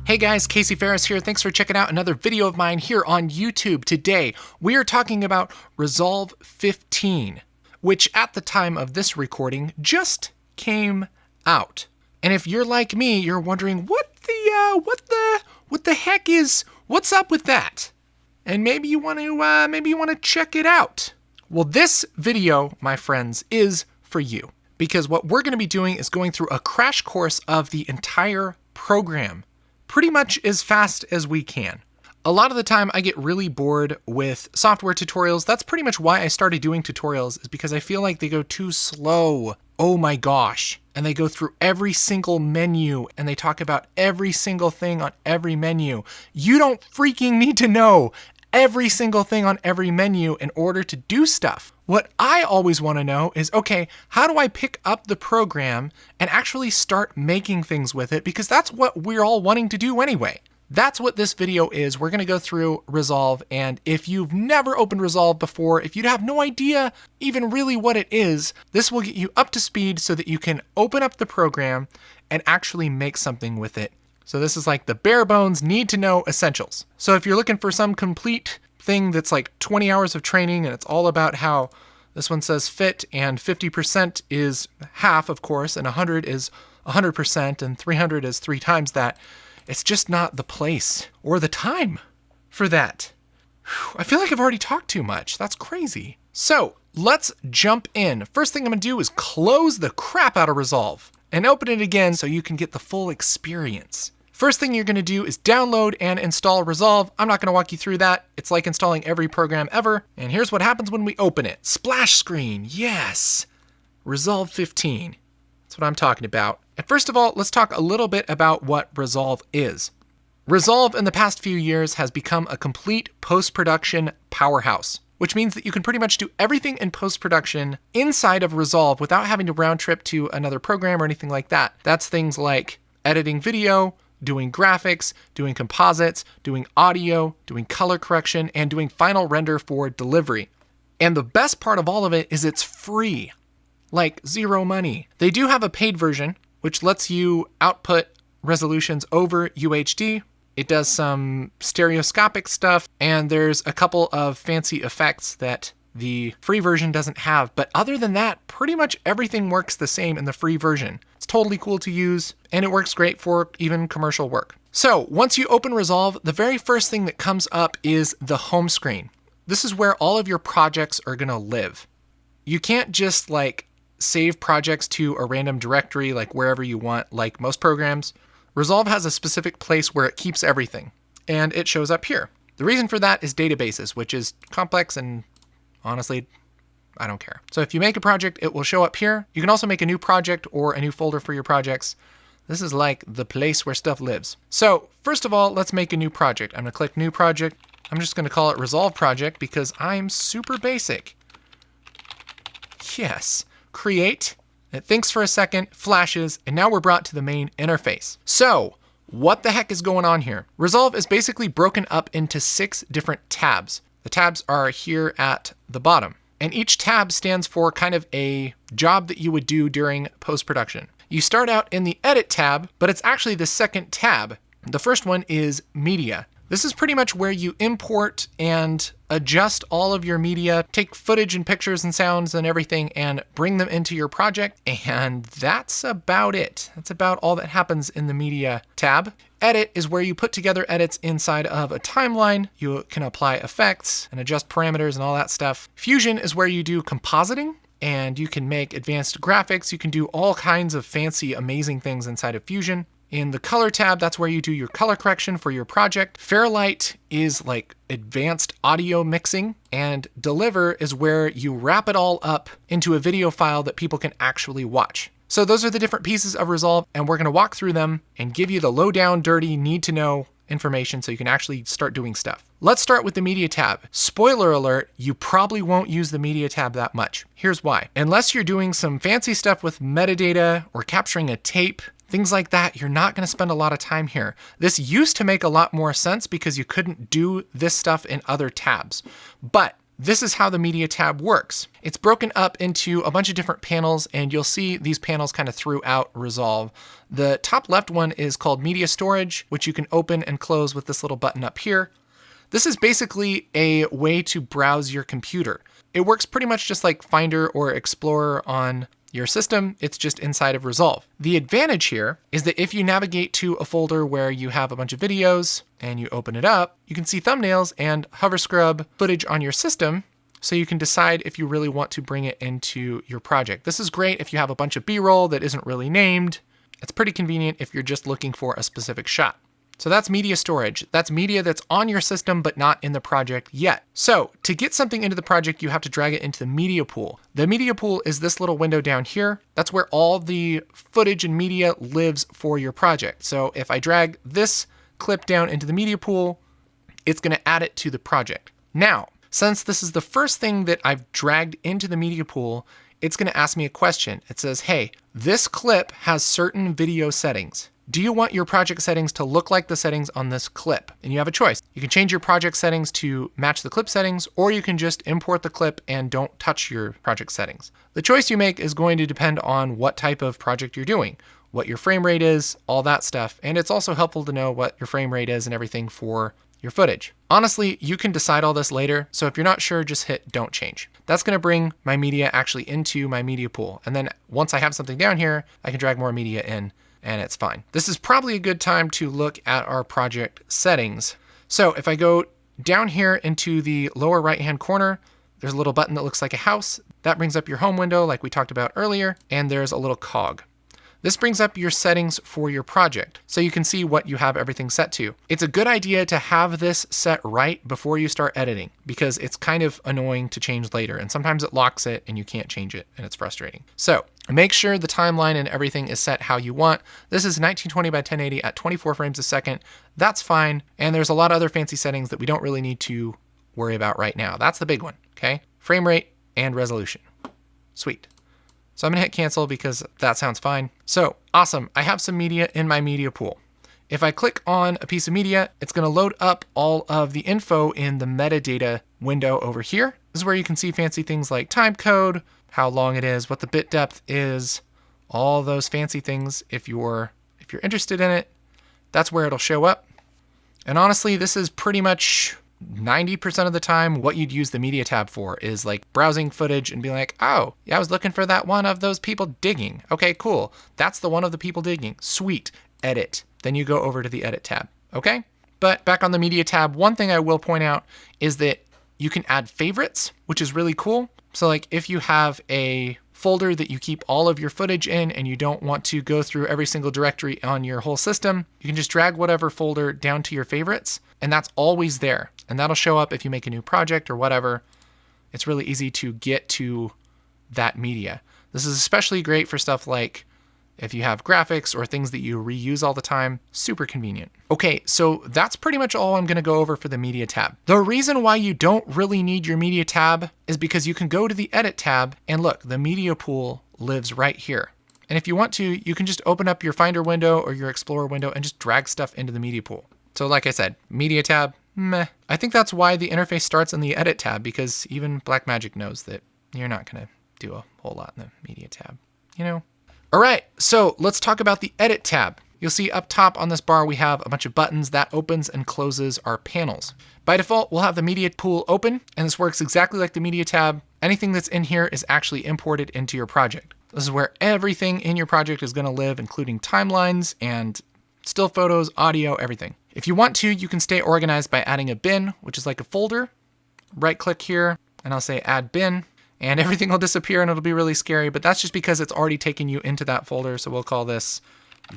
Hey guys, Casey Ferris here. Thanks for checking out another video of mine here on YouTube. Today, we are talking about Resolve 15, which at the time of this recording just came out. And if you're like me, you're wondering what the heck is, what's up with that? And maybe you want to check it out. Well, this video, my friends, is for you, because what we're going to be doing is going through a crash course of the entire program, pretty much as fast as we can. A lot of the time I get really bored with software tutorials. That's pretty much why I started doing tutorials, is because I feel like they go too slow. Oh my gosh. And they go through every single menu and they talk about every single thing on every menu. You don't freaking need to know every single thing on every menu in order to do stuff. What I always want to know is, okay, how do I pick up the program and actually start making things with it? Because that's what we're all wanting to do anyway. That's what this video is. We're going to go through Resolve, and if you've never opened Resolve before, if you have no idea even really what it is, this will get you up to speed so that you can open up the program and actually make something with it. So this is like the bare bones need to know essentials. So if you're looking for some complete thing that's like 20 hours of training and it's all about how this one says fit and 50% is half, of course, and 100 is 100% and 300 is 3 times that, it's just not the place or the time for that. I feel like I've already talked too much. That's crazy. So let's jump in. First thing I'm gonna do is close the crap out of Resolve and open it again so you can get the full experience. First thing you're gonna do is download and install Resolve. I'm not gonna walk you through that. It's like installing every program ever. And here's what happens when we open it. Splash screen, yes. Resolve 15, that's what I'm talking about. And first of all, let's talk a little bit about what Resolve is. Resolve in the past few years has become a complete post-production powerhouse, which means that you can pretty much do everything in post-production inside of Resolve without having to round trip to another program or anything like that. That's things like editing video, doing graphics, doing composites, doing audio, doing color correction, and doing final render for delivery. And the best part of all of it is it's free, like zero money. They do have a paid version, which lets you output resolutions over UHD. It does some stereoscopic stuff, and there's a couple of fancy effects that the free version doesn't have. But other than that, pretty much everything works the same in the free version. It's totally cool to use, and it works great for even commercial work. So once you open Resolve, the very first thing that comes up is the home screen. This is where all of your projects are gonna live. You can't just save projects to a random directory like wherever you want, like most programs. Resolve has a specific place where it keeps everything, and it shows up here. The reason for that is databases, which is complex and honestly, I don't care. So if you make a project, it will show up here. You can also make a new project or a new folder for your projects. This is like the place where stuff lives. So first of all, let's make a new project. I'm gonna click New Project. I'm just gonna call it Resolve Project because I'm super basic. Yes. Create, it thinks for a second, flashes, and now we're brought to the main interface. So what the heck is going on here? Resolve is basically broken up into 6 different tabs. The tabs are here at the bottom, and each tab stands for kind of a job that you would do during post-production. You start out in the Edit tab, but it's actually the second tab. The first one is Media. This is pretty much where you import and adjust all of your media, take footage and pictures and sounds and everything and bring them into your project. And that's about it. That's about all that happens in the Media tab. Edit is where you put together edits inside of a timeline. You can apply effects and adjust parameters and all that stuff. Fusion is where you do compositing, and you can make advanced graphics. You can do all kinds of fancy, amazing things inside of Fusion. In the Color tab, that's where you do your color correction for your project. FAIRLIGHT is like advanced audio mixing, and Deliver is where you wrap it all up into a video file that people can actually watch. So those are the different pieces of Resolve, and we're gonna walk through them and give you the low down, dirty, need to know information so you can actually start doing stuff. Let's start with the Media tab. Spoiler alert, you probably won't use the Media tab that much. Here's why. Unless you're doing some fancy stuff with metadata or capturing a tape, things like that, you're not gonna spend a lot of time here. This used to make a lot more sense because you couldn't do this stuff in other tabs. But this is how the media tab works. It's broken up into a bunch of different panels, and you'll see these panels kind of throughout Resolve. The top left one is called Media Storage, which you can open and close with this little button up here. This is basically a way to browse your computer. It works pretty much just like Finder or Explorer on your system. It's just inside of Resolve. The advantage here is that if you navigate to a folder where you have a bunch of videos and you open it up, you can see thumbnails and hover scrub footage on your system, so you can decide if you really want to bring it into your project. This is great if you have a bunch of B-roll that isn't really named. It's pretty convenient if you're just looking for a specific shot. So that's media storage. That's media that's on your system but not in the project yet. So to get something into the project, you have to drag it into the media pool. The media pool is this little window down here. That's where all the footage and media lives for your project. So if I drag this clip down into the media pool, it's going to add it to the project. Now, since this is the first thing that I've dragged into the media pool, it's going to ask me a question. It says, hey, this clip has certain video settings. Do you want your project settings to look like the settings on this clip? And you have a choice. You can change your project settings to match the clip settings, or you can just import the clip and don't touch your project settings. The choice you make is going to depend on what type of project you're doing, what your frame rate is, all that stuff. And it's also helpful to know what your frame rate is and everything for your footage. Honestly, you can decide all this later. So if you're not sure, just hit don't change. That's going to bring my media actually into my media pool. And then once I have something down here, I can drag more media in, and it's fine. This is probably a good time to look at our project settings. So if I go down here into the lower right-hand corner, there's a little button that looks like a house. That brings up your home window like we talked about earlier, and there's a little cog. This brings up your settings for your project, so you can see what you have everything set to. It's a good idea to have this set right before you start editing, because it's kind of annoying to change later, and sometimes it locks it and you can't change it, and it's frustrating. So make sure the timeline and everything is set how you want. This is 1920 by 1080 at 24 frames a second. That's fine, and there's a lot of other fancy settings that we don't really need to worry about right now. That's the big one, okay? Frame rate and resolution. Sweet. So I'm gonna hit cancel because that sounds fine. So awesome, I have some media in my media pool. If I click on a piece of media, it's gonna load up all of the info in the metadata window over here. This is where you can see fancy things like time code, how long it is, what the bit depth is, all those fancy things. If you're interested in it, that's where it'll show up. And honestly, this is pretty much 90% of the time what you'd use the media tab for is like browsing footage and be like, oh, yeah, I was looking for that one of those people digging. Okay, cool. That's the one of the people digging. Sweet. Edit. Then you go over to the edit tab. Okay? But back on the media tab, one thing I will point out is that you can add favorites, which is really cool. So like if you have a folder that you keep all of your footage in and you don't want to go through every single directory on your whole system, you can just drag whatever folder down to your favorites, and that's always there. And that'll show up if you make a new project or whatever. It's really easy to get to that media. This is especially great for stuff like if you have graphics or things that you reuse all the time, super convenient. Okay, so that's pretty much all I'm gonna go over for the media tab. The reason why you don't really need your media tab is because you can go to the edit tab and look, the media pool lives right here. And if you want to, you can just open up your Finder window or your Explorer window and just drag stuff into the media pool. So like I said, media tab, meh. I think that's why the interface starts in the edit tab, because even Blackmagic knows that you're not gonna do a whole lot in the media tab, you know? All right, so let's talk about the edit tab. You'll see up top on this bar, we have a bunch of buttons that opens and closes our panels. By default, we'll have the media pool open, and this works exactly like the media tab. Anything that's in here is actually imported into your project. This is where everything in your project is gonna live, including timelines and still photos, audio, everything. If you want to, you can stay organized by adding a bin, which is like a folder. Right click here, and I'll say add bin, and everything will disappear and it'll be really scary, but that's just because it's already taken you into that folder. So we'll call this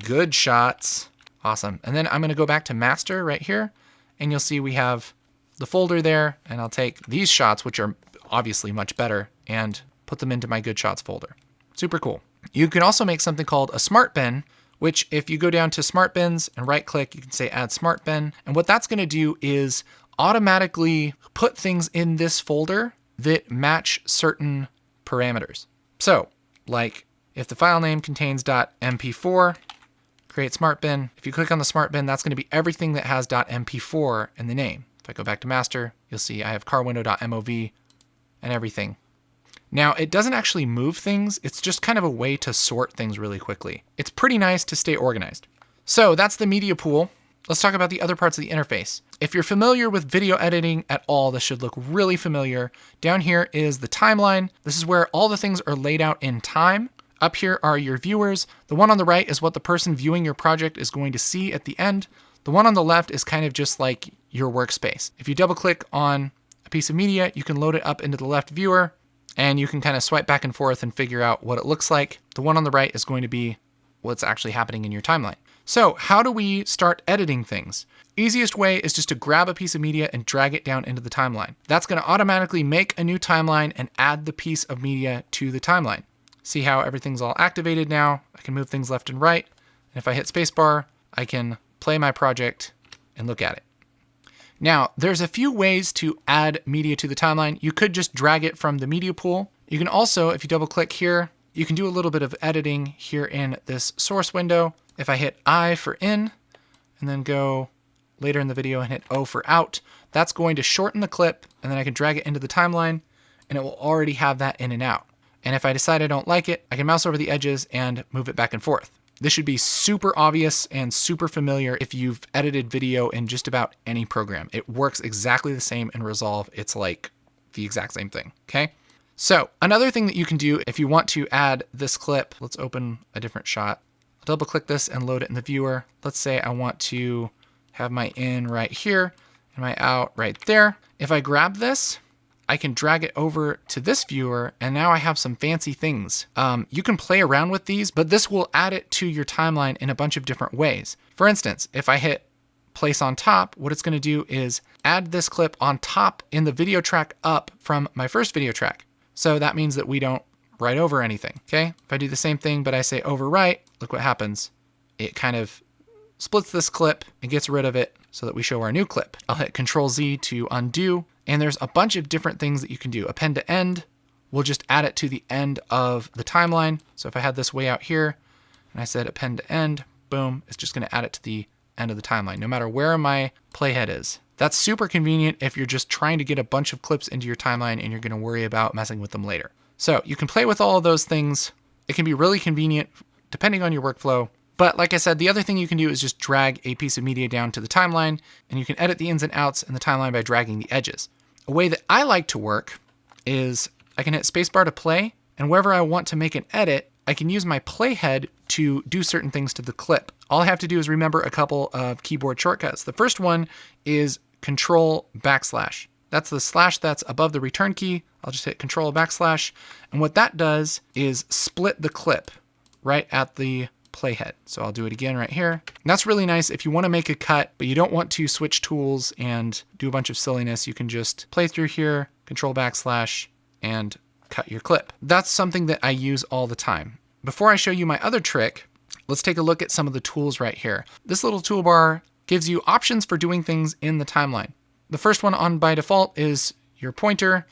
good shots. Awesome. And then I'm gonna go back to master right here, and you'll see we have the folder there, and I'll take these shots, which are obviously much better, and put them into my good shots folder. Super cool. You can also make something called a smart bin, which if you go down to smart bins and right click, you can say add smart bin. And what that's gonna do is automatically put things in this folder that match certain parameters. So like if the file name contains .mp4, create smart bin. If you click on the smart bin, that's gonna be everything that has .mp4 in the name. If I go back to master, you'll see I have carwindow.mov and everything. Now, it doesn't actually move things. It's just kind of a way to sort things really quickly. It's pretty nice to stay organized. So that's the media pool. Let's talk about the other parts of the interface. If you're familiar with video editing at all, this should look really familiar. Down here is the timeline. This is where all the things are laid out in time. Up here are your viewers. The one on the right is what the person viewing your project is going to see at the end. The one on the left is kind of just like your workspace. If you double click on a piece of media, you can load it up into the left viewer, and you can kind of swipe back and forth and figure out what it looks like. The one on the right is going to be what's actually happening in your timeline. So how do we start editing things? Easiest way is just to grab a piece of media and drag it down into the timeline. That's going to automatically make a new timeline and add the piece of media to the timeline. See how everything's all activated now? I can move things left and right. And if I hit spacebar, I can play my project and look at it. Now, there's a few ways to add media to the timeline. You could just drag it from the media pool. You can also, if you double click here, you can do a little bit of editing here in this source window. If I hit I for in, and then go later in the video and hit O for out, that's going to shorten the clip, and then I can drag it into the timeline, and it will already have that in and out. And if I decide I don't like it, I can mouse over the edges and move it back and forth. This should be super obvious and super familiar if you've edited video in just about any program. It works exactly the same in Resolve. It's like the exact same thing, okay? So another thing that you can do if you want to add this clip, let's open a different shot. I'll double click this and load it in the viewer. Let's say I want to have my in right here and my out right there. If I grab this, I can drag it over to this viewer, and now I have some fancy things. You can play around with these, but this will add it to your timeline in a bunch of different ways. For instance, if I hit place on top, what it's going to do is add this clip on top in the video track up from my first video track. So that means that we don't write over anything, okay? If I do the same thing, but I say overwrite, look what happens. It kind of splits this clip and gets rid of it so that we show our new clip. I'll hit Control Z to undo. And there's a bunch of different things that you can do. Append to end, we'll just add it to the end of the timeline. So if I had this way out here and I said append to end, boom, it's just going to add it to the end of the timeline, no matter where my playhead is. That's super convenient if you're just trying to get a bunch of clips into your timeline and you're going to worry about messing with them later. So you can play with all of those things. It can be really convenient depending on your workflow. But like I said, the other thing you can do is just drag a piece of media down to the timeline, and you can edit the ins and outs in the timeline by dragging the edges. A way that I like to work is I can hit spacebar to play, and wherever I want to make an edit, I can use my playhead to do certain things to the clip. All I have to do is remember a couple of keyboard shortcuts. The first one is Control \\. That's the slash that's above the return key. I'll just hit Control \\. And what that does is split the clip right at the playhead. So I'll do it again right here. And that's really nice if you want to make a cut, but you don't want to switch tools and do a bunch of silliness. You can just play through here, Control \\, and cut your clip. That's something that I use all the time. Before I show you my other trick, let's take a look at some of the tools right here. This little toolbar gives you options for doing things in the timeline. The first one on by default is your pointer.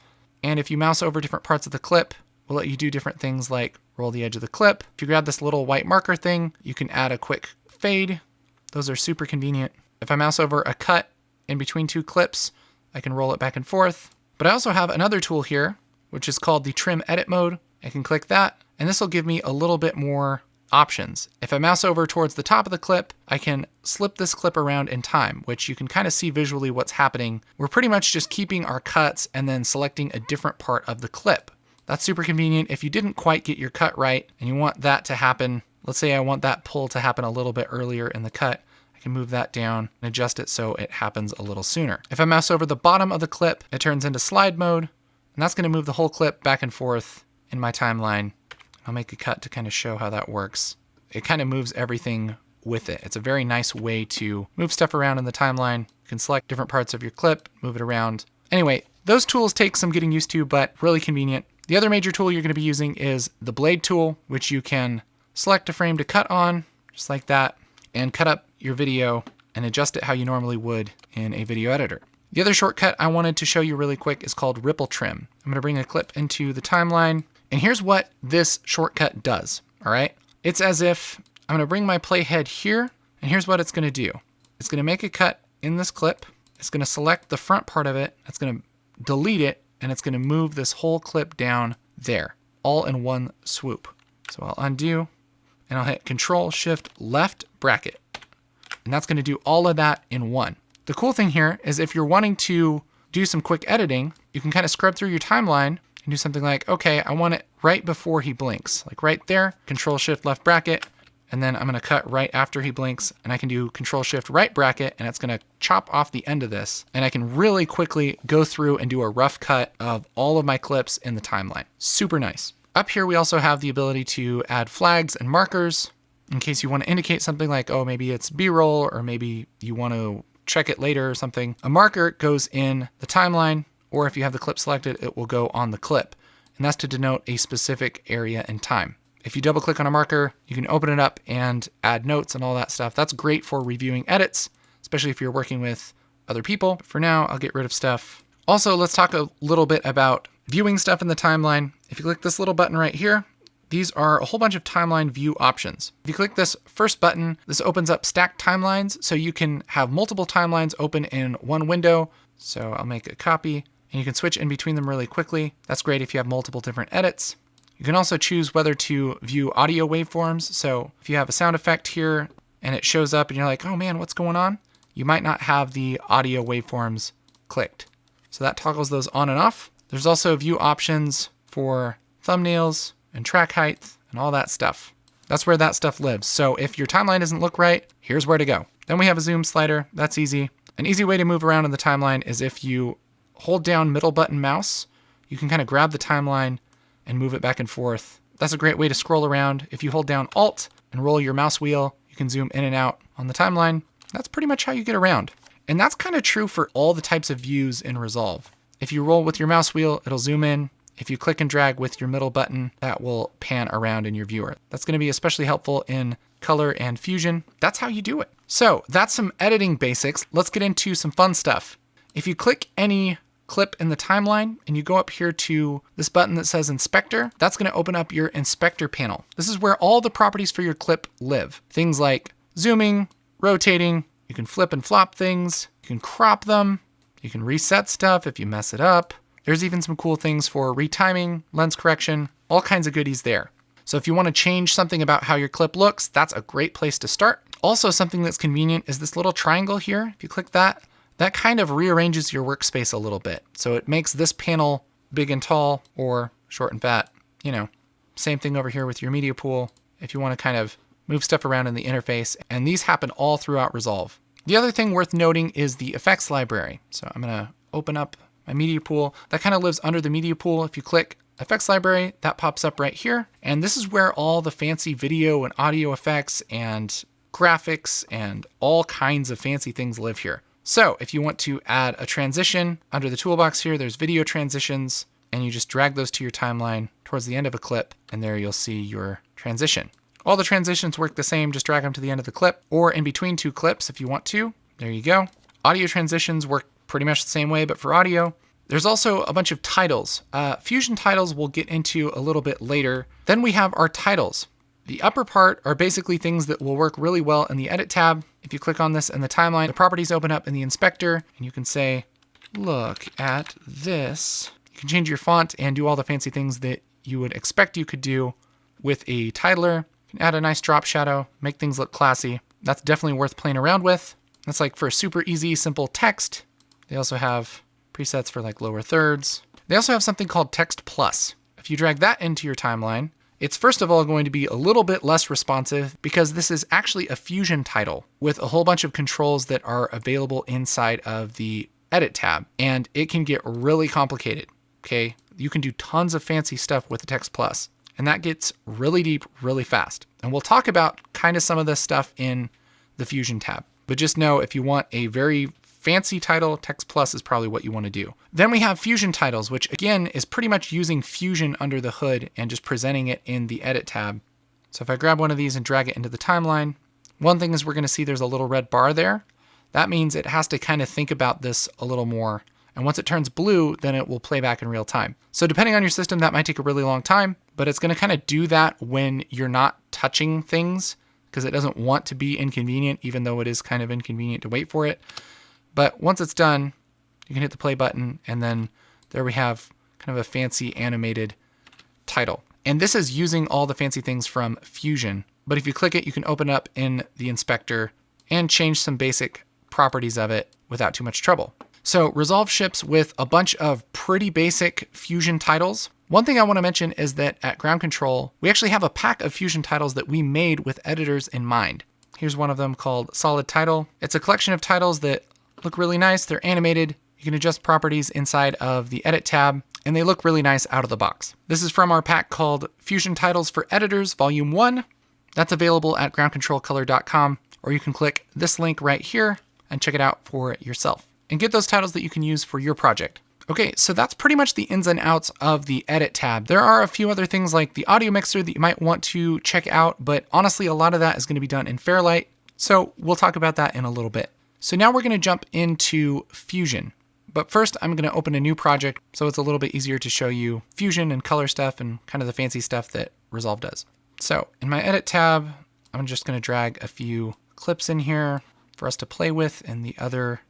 And if you mouse over different parts of the clip, we'll let you do different things like roll the edge of the clip. If you grab this little white marker thing, you can add a quick fade. Those are super convenient. If I mouse over a cut in between two clips, I can roll it back and forth. But I also have another tool here, which is called the trim edit mode. I can click that, and this will give me a little bit more options. If I mouse over towards the top of the clip, I can slip this clip around in time, which you can kind of see visually what's happening. We're pretty much just keeping our cuts and then selecting a different part of the clip. That's super convenient if you didn't quite get your cut right and you want that to happen. Let's say I want that pull to happen a little bit earlier in the cut. I can move that down and adjust it so it happens a little sooner. If I mouse over the bottom of the clip, it turns into slide mode, and that's going to move the whole clip back and forth in my timeline. I'll make a cut to kind of show how that works. It kind of moves everything with it. It's a very nice way to move stuff around in the timeline. You can select different parts of your clip, move it around. Anyway, those tools take some getting used to, but really convenient. The other major tool you're going to be using is the blade tool, which you can select a frame to cut on, just like that, and cut up your video and adjust it how you normally would in a video editor. The other shortcut I wanted to show you really quick is called ripple trim. I'm going to bring a clip into the timeline, and here's what this shortcut does, all right? It's as if I'm going to bring my playhead here, and here's what it's going to do. It's going to make a cut in this clip. It's going to select the front part of it. It's going to delete it and it's going to move this whole clip down there, all in one swoop. So I'll undo, and I'll hit Control Shift Left bracket. And that's going to do all of that in one. The cool thing here is if you're wanting to do some quick editing, you can kind of scrub through your timeline and do something like, okay, I want it right before he blinks, like right there, Control Shift Left bracket, and then I'm going to cut right after he blinks, and I can do Control Shift Right bracket, and it's going to chop off the end of this, and I can really quickly go through and do a rough cut of all of my clips in the timeline. Super nice. Up here, we also have the ability to add flags and markers in case you want to indicate something like, oh, maybe it's B-roll, or maybe you want to check it later or something. A marker goes in the timeline, or if you have the clip selected, it will go on the clip. And that's to denote a specific area and time. If you double click on a marker, you can open it up and add notes and all that stuff. That's great for reviewing edits, especially if you're working with other people. But for now, I'll get rid of stuff. Also, let's talk a little bit about viewing stuff in the timeline. If you click this little button right here, these are a whole bunch of timeline view options. If you click this first button, this opens up stacked timelines, so you can have multiple timelines open in one window. So I'll make a copy, and you can switch in between them really quickly. That's great if you have multiple different edits. You can also choose whether to view audio waveforms. So if you have a sound effect here and it shows up and you're like, oh man, what's going on? You might not have the audio waveforms clicked. So that toggles those on and off. There's also view options for thumbnails and track height and all that stuff. That's where that stuff lives. So if your timeline doesn't look right, here's where to go. Then we have a zoom slider. That's easy. An easy way to move around in the timeline is if you hold down middle button mouse, you can kind of grab the timeline and move it back and forth. That's a great way to scroll around. If you hold down Alt and roll your mouse wheel, you can zoom in and out on the timeline. That's pretty much how you get around. And that's kind of true for all the types of views in Resolve. If you roll with your mouse wheel, it'll zoom in. If you click and drag with your middle button, that will pan around in your viewer. That's going to be especially helpful in Color and Fusion. That's how you do it. So that's some editing basics. Let's get into some fun stuff. If you click any clip in the timeline and you go up here to this button that says Inspector, that's going to open up your Inspector panel. This is where all the properties for your clip live. Things like zooming, rotating, you can flip and flop things, you can crop them, you can reset stuff if you mess it up. There's even some cool things for retiming, lens correction, all kinds of goodies there. So if you want to change something about how your clip looks, that's a great place to start. Also, something that's convenient is this little triangle here. If you click that, that kind of rearranges your workspace a little bit. So it makes this panel big and tall or short and fat. You know, same thing over here with your media pool if you want to kind of move stuff around in the interface. And these happen all throughout Resolve. The other thing worth noting is the effects library. So I'm going to open up my media pool. That kind of lives under the media pool. If you click effects library, that pops up right here. And this is where all the fancy video and audio effects and graphics and all kinds of fancy things live here. So if you want to add a transition under the toolbox here, there's video transitions, and you just drag those to your timeline towards the end of a clip, and there you'll see your transition. All the transitions work the same, just drag them to the end of the clip or in between two clips if you want to. There you go. Audio transitions work pretty much the same way, but for audio. There's also a bunch of titles. Fusion titles we'll get into a little bit later. Then we have our titles. The upper part are basically things that will work really well in the Edit tab. If you click on this in the timeline, the properties open up in the Inspector, and you can say, look at this. You can change your font and do all the fancy things that you would expect you could do with a titler. You can add a nice drop shadow, make things look classy. That's definitely worth playing around with. That's like for super easy, simple text. They also have presets for like lower thirds. They also have something called Text Plus. If you drag that into your timeline, it's first of all going to be a little bit less responsive because this is actually a Fusion title with a whole bunch of controls that are available inside of the Edit tab. And it can get really complicated, okay? You can do tons of fancy stuff with the Text Plus, and that gets really deep really fast. And we'll talk about kind of some of this stuff in the Fusion tab. But just know if you want a very fancy title, Text Plus is probably what you want to do. Then we have Fusion titles, which again is pretty much using Fusion under the hood and just presenting it in the Edit tab. So if I grab one of these and drag it into the timeline, one thing is we're going to see there's a little red bar there. That means it has to kind of think about this a little more. And once it turns blue, then it will play back in real time. So depending on your system, that might take a really long time, but it's going to kind of do that when you're not touching things because it doesn't want to be inconvenient, even though it is kind of inconvenient to wait for it. But once it's done, you can hit the play button and then there we have kind of a fancy animated title. And this is using all the fancy things from Fusion. But if you click it, you can open up in the inspector and change some basic properties of it without too much trouble. So Resolve ships with a bunch of pretty basic Fusion titles. One thing I want to mention is that at Ground Control, we actually have a pack of Fusion titles that we made with editors in mind. Here's one of them called Solid Title. It's a collection of titles that look really nice. They're animated. You can adjust properties inside of the Edit tab, and they look really nice out of the box. This is from our pack called Fusion Titles for Editors, Volume 1. That's available at groundcontrolcolor.com, or you can click this link right here and check it out for yourself and get those titles that you can use for your project. Okay, so that's pretty much the ins and outs of the Edit tab. There are a few other things like the audio mixer that you might want to check out, but honestly, a lot of that is going to be done in FAIRLIGHT, so we'll talk about that in a little bit. So now we're going to jump into Fusion. But first, I'm going to open a new project so it's a little bit easier to show you Fusion and color stuff and kind of the fancy stuff that Resolve does. So in my Edit tab, I'm just going to drag a few clips in here for us to play with in the other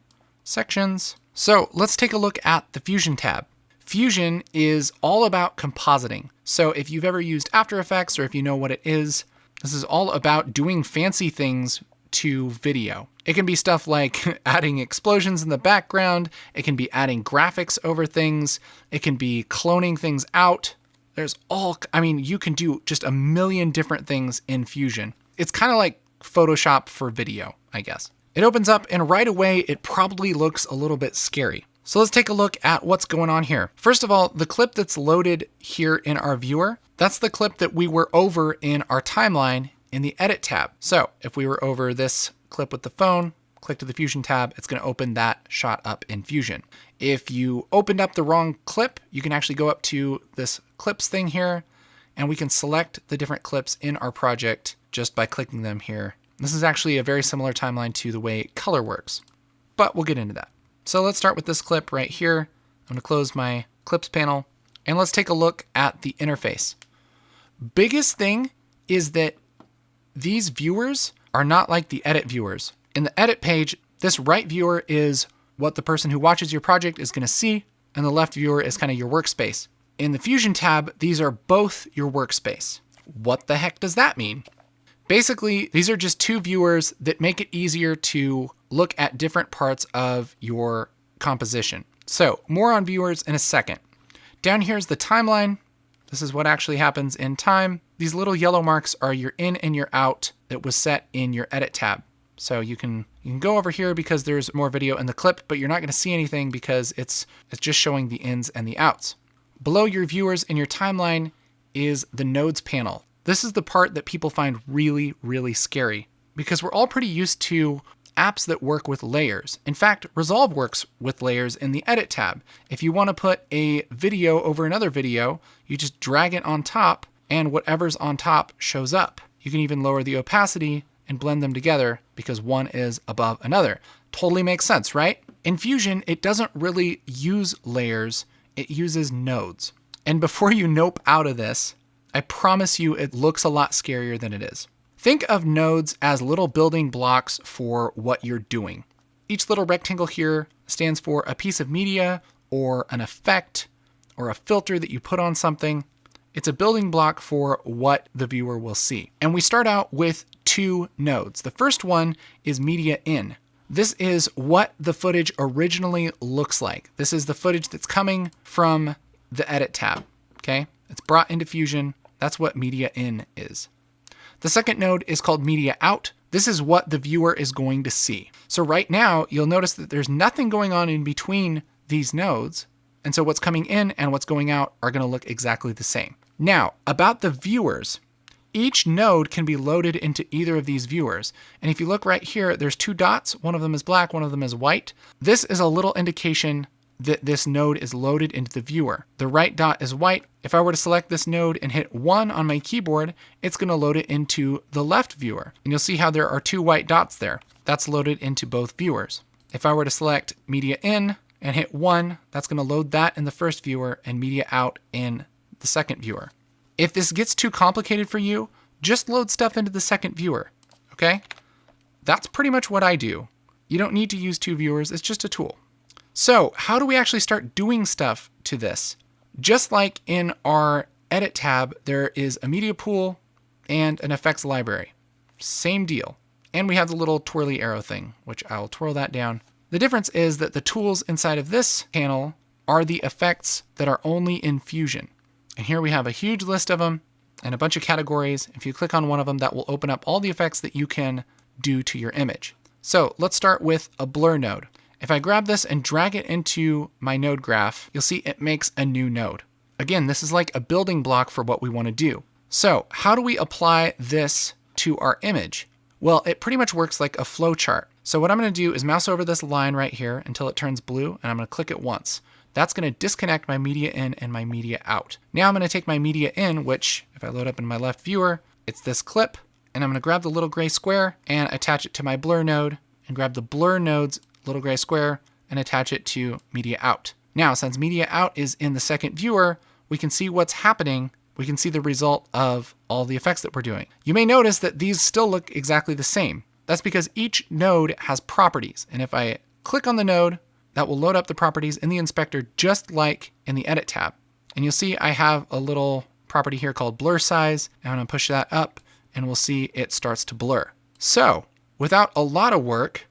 sections. So let's take a look at the Fusion tab. Fusion is all about compositing. So if you've ever used After Effects or if you know what it is, this is all about doing fancy things to video. It can be stuff like adding explosions in the background. It can be adding graphics over things. It can be cloning things out. You can do just a million different things in Fusion. It's kind of like Photoshop for video, I guess. It opens up and right away, it probably looks a little bit scary. So let's take a look at what's going on here. First of all, the clip that's loaded here in our viewer, that's the clip that we were over in our timeline in the Edit tab. So if we were over this clip with the phone, click to the Fusion tab, it's going to open that shot up in Fusion. If you opened up the wrong clip, you can actually go up to this clips thing here, and we can select the different clips in our project just by clicking them here. This is actually a very similar timeline to the way color works, but we'll get into that. So let's start with this clip right here. I'm going to close my clips panel, and let's take a look at the interface. Biggest thing is that these viewers are not like the edit viewers. In the edit page, this right viewer is what the person who watches your project is going to see, and the left viewer is kind of your workspace. In the Fusion tab, these are both your workspace. What the heck does that mean? Basically, these are just two viewers that make it easier to look at different parts of your composition. So more on viewers in a second. Down here is the timeline. This is what actually happens in time. These little yellow marks are your in and your out that was set in your Edit tab. So you can go over here because there's more video in the clip, but you're not going to see anything because it's just showing the ins and the outs. Below your viewers in your timeline is the nodes panel. This is the part that people find really, really scary because we're all pretty used to apps that work with layers. In fact, Resolve works with layers in the Edit tab. If you want to put a video over another video, you just drag it on top and whatever's on top shows up. You can even lower the opacity and blend them together because one is above another. Totally makes sense, right? In Fusion, it doesn't really use layers, it uses nodes. And before you nope out of this, I promise you it looks a lot scarier than it is. Think of nodes as little building blocks for what you're doing. Each little rectangle here stands for a piece of media or an effect or a filter that you put on something. It's a building block for what the viewer will see. And we start out with two nodes. The first one is media in. This is what the footage originally looks like. This is the footage that's coming from the Edit tab, okay? It's brought into Fusion. That's what media in is. The second node is called media out. This is what the viewer is going to see. So right now, you'll notice that there's nothing going on in between these nodes. And so what's coming in and what's going out are going to look exactly the same. Now, about the viewers, each node can be loaded into either of these viewers. And if you look right here, there's two dots. One of them is black, one of them is white. This is a little indication that this node is loaded into the viewer. The right dot is white. If I were to select this node and hit 1 on my keyboard, it's going to load it into the left viewer. And you'll see how there are two white dots there. That's loaded into both viewers. If I were to select media in and hit 1, that's going to load that in the first viewer and media out in the second viewer. If this gets too complicated for you, just load stuff into the second viewer, okay? That's pretty much what I do. You don't need to use two viewers, it's just a tool. So how do we actually start doing stuff to this. Just like in our Edit tab, there is a media pool and an effects library. Same deal. And we have the little twirly arrow thing, which I'll twirl that down. The difference is that the tools inside of this panel are the effects that are only in Fusion. And here we have a huge list of them and a bunch of categories. If you click on one of them, that will open up all the effects that you can do to your image. So let's start with a blur node. If I grab this and drag it into my node graph, you'll see it makes a new node. Again, this is like a building block for what we want to do. So how do we apply this to our image? Well, it pretty much works like a flow chart. So what I'm going to do is mouse over this line right here until it turns blue, and I'm going to click it once. That's going to disconnect my media in and my media out. Now I'm going to take my media in, which if I load up in my left viewer, it's this clip, and I'm going to grab the little gray square and attach it to my blur node, and grab the blur node's little gray square and attach it to media out. Now, since media out is in the second viewer, we can see what's happening. We can see the result of all the effects that we're doing. You may notice that these still look exactly the same. That's because each node has properties. And if I click on the node, that will load up the properties in the inspector just like in the Edit tab. And you'll see I have a little property here called blur size. I'm going to push that up and we'll see it starts to blur. So without a lot of work,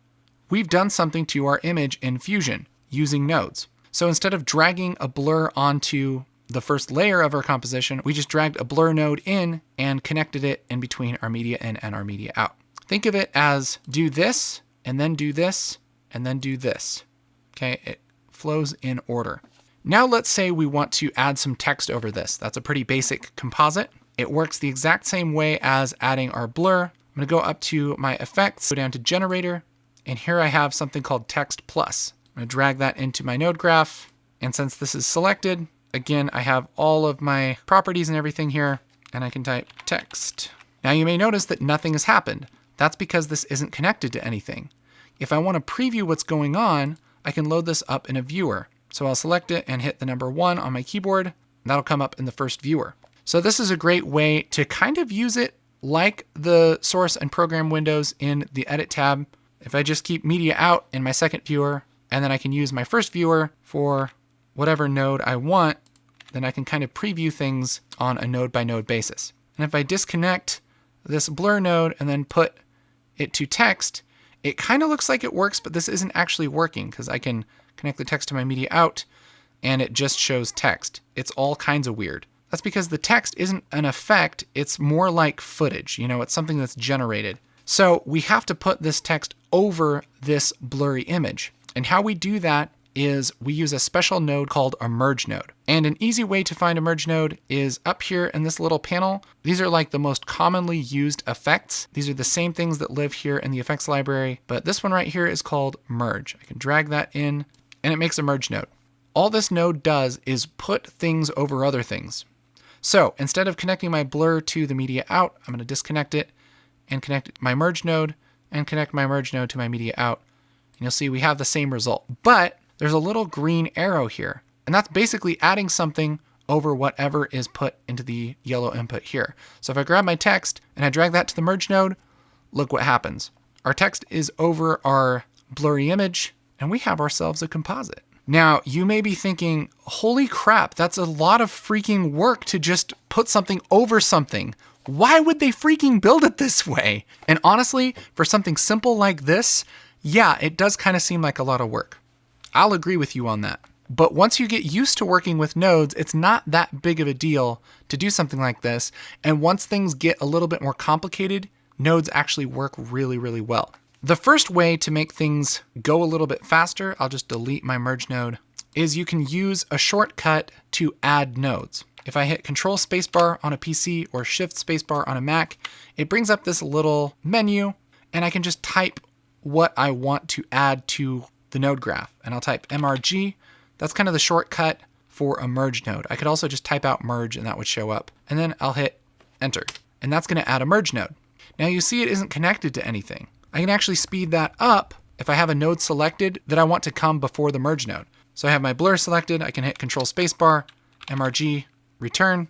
we've done something to our image in Fusion using nodes. So instead of dragging a blur onto the first layer of our composition, we just dragged a blur node in and connected it in between our media in and our media out. Think of it as do this, and then do this, and then do this. Okay, it flows in order. Now let's say we want to add some text over this. That's a pretty basic composite. It works the exact same way as adding our blur. I'm gonna go up to my effects, go down to generator, and here I have something called text plus. I'm gonna drag that into my node graph, and since this is selected, again, I have all of my properties and everything here, and I can type text. Now you may notice that nothing has happened. That's because this isn't connected to anything. If I want to preview what's going on, I can load this up in a viewer. So I'll select it and hit the number 1 on my keyboard, and that'll come up in the first viewer. So this is a great way to kind of use it like the source and program windows in the Edit tab. If I just keep media out in my second viewer, and then I can use my first viewer for whatever node I want, then I can kind of preview things on a node by node basis. And if I disconnect this blur node and then put it to text, it kind of looks like it works, but this isn't actually working because I can connect the text to my media out and it just shows text. It's all kinds of weird. That's because the text isn't an effect, it's more like footage. You know, it's something that's generated. So we have to put this text over this blurry image. And how we do that is we use a special node called a merge node. And an easy way to find a merge node is up here in this little panel. These are like the most commonly used effects. These are the same things that live here in the effects library, but this one right here is called merge. I can drag that in and it makes a merge node. All this node does is put things over other things. So instead of connecting my blur to the media out, I'm going to disconnect it and connect my merge node and connect my merge node to my media out. And you'll see we have the same result, but there's a little green arrow here, and that's basically adding something over whatever is put into the yellow input here. So if I grab my text and I drag that to the merge node, look what happens. Our text is over our blurry image, and we have ourselves a composite. Now, you may be thinking, holy crap, that's a lot of freaking work to just put something over something. Why would they freaking build it this way? And honestly, for something simple like this, yeah, it does kind of seem like a lot of work. I'll agree with you on that. But once you get used to working with nodes, it's not that big of a deal to do something like this. And once things get a little bit more complicated, nodes actually work really, really well. The first way to make things go a little bit faster, I'll just delete my merge node, is you can use a shortcut to add nodes. If I hit Control Spacebar on a PC or Shift Spacebar on a Mac, it brings up this little menu and I can just type what I want to add to the node graph. And I'll type MRG. That's kind of the shortcut for a merge node. I could also just type out merge and that would show up. And then I'll hit enter. And that's going to add a merge node. Now you see it isn't connected to anything. I can actually speed that up if I have a node selected that I want to come before the merge node. So I have my blur selected. I can hit Control Spacebar, MRG, return,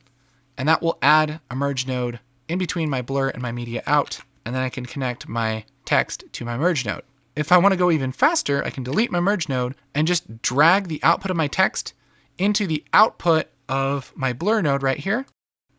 and that will add a merge node in between my blur and my media out. And then I can connect my text to my merge node. If I want to go even faster, I can delete my merge node and just drag the output of my text into the output of my blur node right here,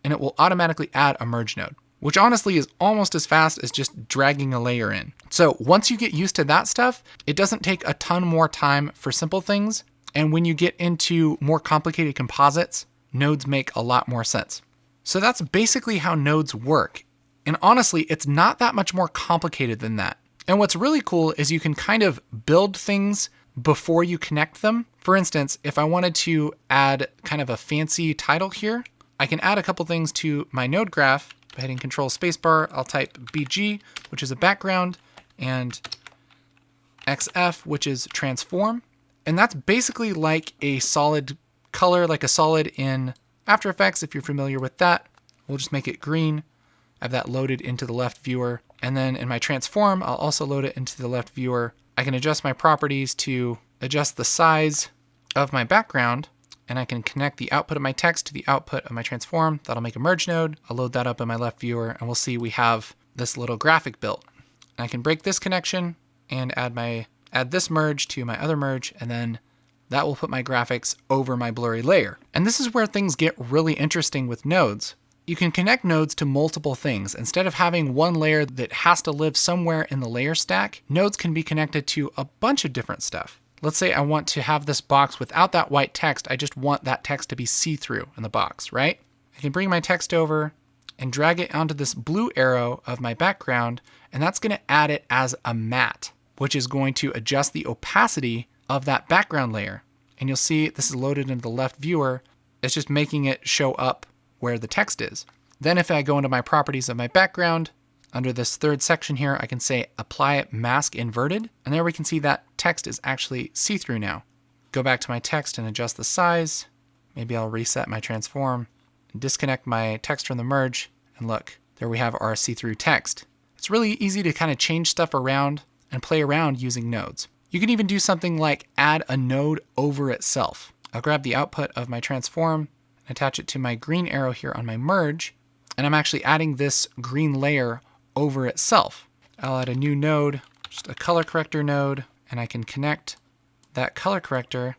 and it will automatically add a merge node, which honestly is almost as fast as just dragging a layer in. So once you get used to that stuff, it doesn't take a ton more time for simple things. And when you get into more complicated composites, nodes make a lot more sense. So that's basically how nodes work. And honestly, it's not that much more complicated than that. And what's really cool is you can kind of build things before you connect them. For instance, if I wanted to add kind of a fancy title here, I can add a couple things to my node graph by hitting Control Spacebar. I'll type BG, which is a background, and XF, which is transform. And that's basically like a solid color, like a solid in After Effects, if you're familiar with that. We'll just make it green. I have that loaded into the left viewer. And then in my transform, I'll also load it into the left viewer. I can adjust my properties to adjust the size of my background, and I can connect the output of my text to the output of my transform. That'll make a merge node. I'll load that up in my left viewer, and we'll see we have this little graphic built. And I can break this connection and add this merge to my other merge, and then that will put my graphics over my blurry layer. And this is where things get really interesting with nodes. You can connect nodes to multiple things. Instead of having one layer that has to live somewhere in the layer stack, nodes can be connected to a bunch of different stuff. Let's say I want to have this box without that white text. I just want that text to be see-through in the box, right? I can bring my text over and drag it onto this blue arrow of my background, and that's going to add it as a matte, which is going to adjust the opacity of that background layer. And you'll see this is loaded into the left viewer. It's just making it show up where the text is. Then if I go into my properties of my background, under this third section here, I can say apply mask inverted. And there we can see that text is actually see-through now. Go back to my text and adjust the size. Maybe I'll reset my transform, disconnect my text from the merge, and look, there we have our see-through text. It's really easy to kind of change stuff around and play around using nodes. You can even do something like add a node over itself. I'll grab the output of my transform, attach it to my green arrow here on my merge, and I'm actually adding this green layer over itself. I'll add a new node, just a color corrector node, and I can connect that color corrector.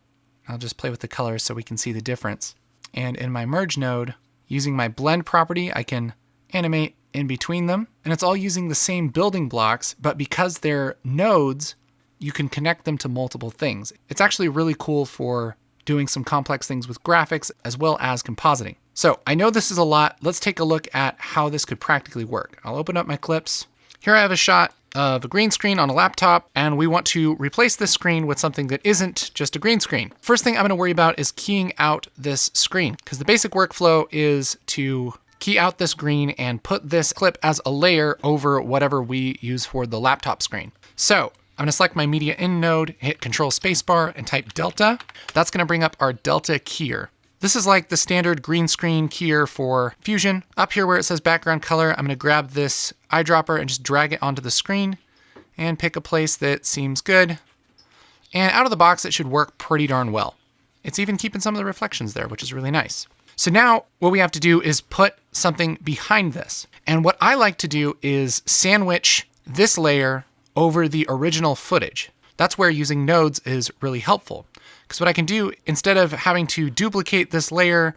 I'll just play with the colors so we can see the difference. And in my merge node, using my blend property, I can animate in between them. And it's all using the same building blocks, but because they're nodes, you can connect them to multiple things. It's actually really cool for doing some complex things with graphics as well as compositing. So I know this is a lot. Let's take a look at how this could practically work. I'll open up my clips. Here I have a shot of a green screen on a laptop, and we want to replace this screen with something that isn't just a green screen. First thing I'm going to worry about is keying out this screen, because the basic workflow is to key out this green and put this clip as a layer over whatever we use for the laptop screen. So I'm gonna select my media in node, hit Control Spacebar, and type delta. That's gonna bring up our delta keyer. This is like the standard green screen keyer for Fusion. Up here where it says background color, I'm gonna grab this eyedropper and just drag it onto the screen and pick a place that seems good. And out of the box, it should work pretty darn well. It's even keeping some of the reflections there, which is really nice. So now what we have to do is put something behind this. And what I like to do is sandwich this layer over the original footage. That's where using nodes is really helpful. Because what I can do, instead of having to duplicate this layer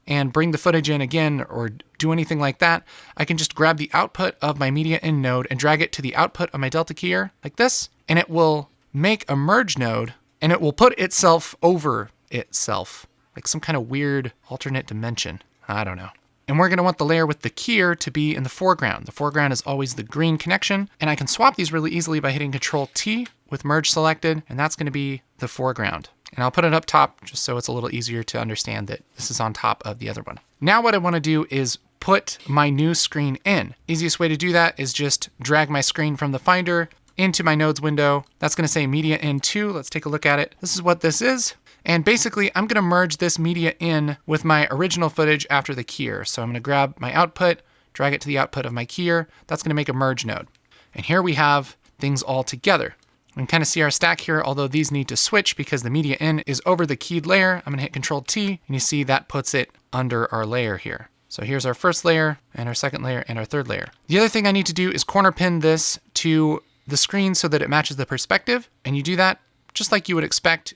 and bring the footage in again or do anything like that, I can just grab the output of my media in node and drag it to the output of my delta keyer like this, and it will make a merge node, and it will put itself over itself, like some kind of weird alternate dimension. I don't know. And we're gonna want the layer with the keyer to be in the foreground. The foreground is always the green connection, and I can swap these really easily by hitting Control T with merge selected, and that's gonna be the foreground. And I'll put it up top just so it's a little easier to understand that this is on top of the other one. Now what I wanna do is put my new screen in. Easiest way to do that is just drag my screen from the Finder into my nodes window. That's gonna say media in 2. Let's take a look at it. This is what this is. And basically, I'm gonna merge this media in with my original footage after the keyer. So I'm gonna grab my output, drag it to the output of my keyer. That's gonna make a merge node. And here we have things all together. We can kind of see our stack here, although these need to switch because the media in is over the keyed layer. I'm gonna hit Control T, and you see that puts it under our layer here. So here's our first layer, and our second layer, and our third layer. The other thing I need to do is corner pin this to the screen so that it matches the perspective. And you do that just like you would expect.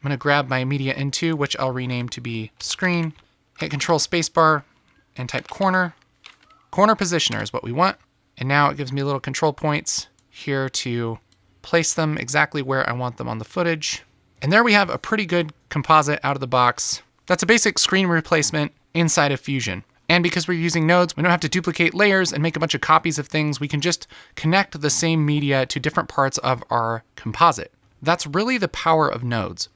I'm going to grab my media into, which I'll rename to be screen, hit Control Spacebar, and type corner. Corner positioner is what we want. And now it gives me little control points here to place them exactly where I want them on the footage. And there we have a pretty good composite out of the box. That's a basic screen replacement inside of Fusion. And because we're using nodes, we don't have to duplicate layers and make a bunch of copies of things. We can just connect the same media to different parts of our composite. That's really the power of nodes.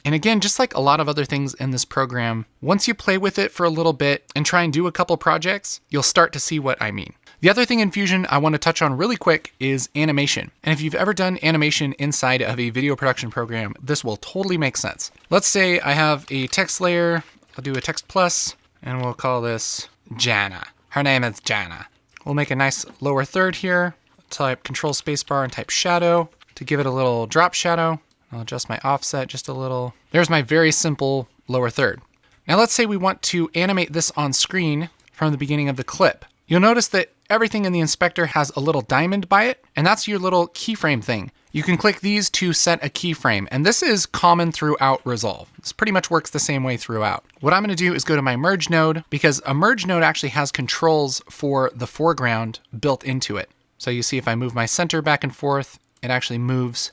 And again, just like a lot of other things in this program, once you play with it for a little bit and try and do a couple projects, you'll start to see what I mean. The other thing in Fusion I want to touch on really quick is animation. And if you've ever done animation inside of a video production program, this will totally make sense. Let's say I have a text layer. I'll do a text plus, and we'll call this Jana. Her name is Jana. We'll make a nice lower third here. Type Control Spacebar and type shadow to give it a little drop shadow. I'll adjust my offset just a little. There's my very simple lower third. Now let's say we want to animate this on screen from the beginning of the clip. You'll notice that everything in the inspector has a little diamond by it, and that's your little keyframe thing. You can click these to set a keyframe, and this is common throughout Resolve. This pretty much works the same way throughout. What I'm gonna do is go to my merge node, because a merge node actually has controls for the foreground built into it. So you see if I move my center back and forth, it actually moves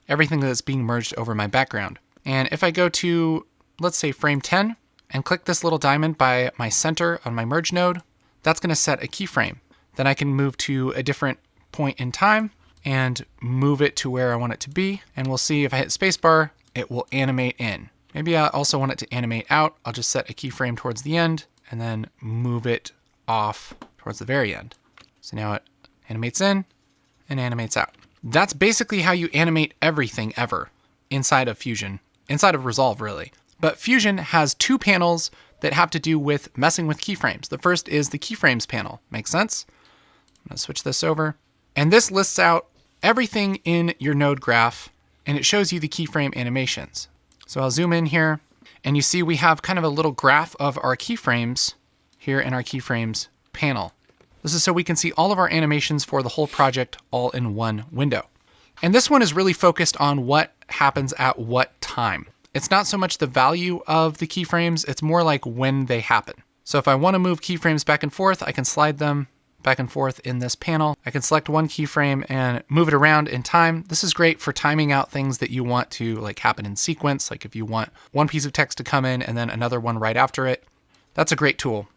everything that's being merged over my background. And if I go to, let's say frame 10, and click this little diamond by my center on my merge node, that's gonna set a keyframe. Then I can move to a different point in time and move it to where I want it to be. And we'll see if I hit spacebar, it will animate in. Maybe I also want it to animate out. I'll just set a keyframe towards the end and then move it off towards the very end. So now it animates in and animates out. That's basically how you animate everything ever inside of Fusion, inside of Resolve really. But Fusion has two panels that have to do with messing with keyframes. The first is the keyframes panel. Makes sense? I'm gonna switch this over. And this lists out everything in your node graph, and it shows you the keyframe animations. So I'll zoom in here, and you see we have kind of a little graph of our keyframes here in our keyframes panel. This is so we can see all of our animations for the whole project all in one window. And this one is really focused on what happens at what time. It's not so much the value of the keyframes, it's more like when they happen. So if I want to move keyframes back and forth, I can slide them back and forth in this panel. I can select one keyframe and move it around in time. This is great for timing out things that you want to like happen in sequence. Like if you want one piece of text to come in and then another one right after it, that's a great tool.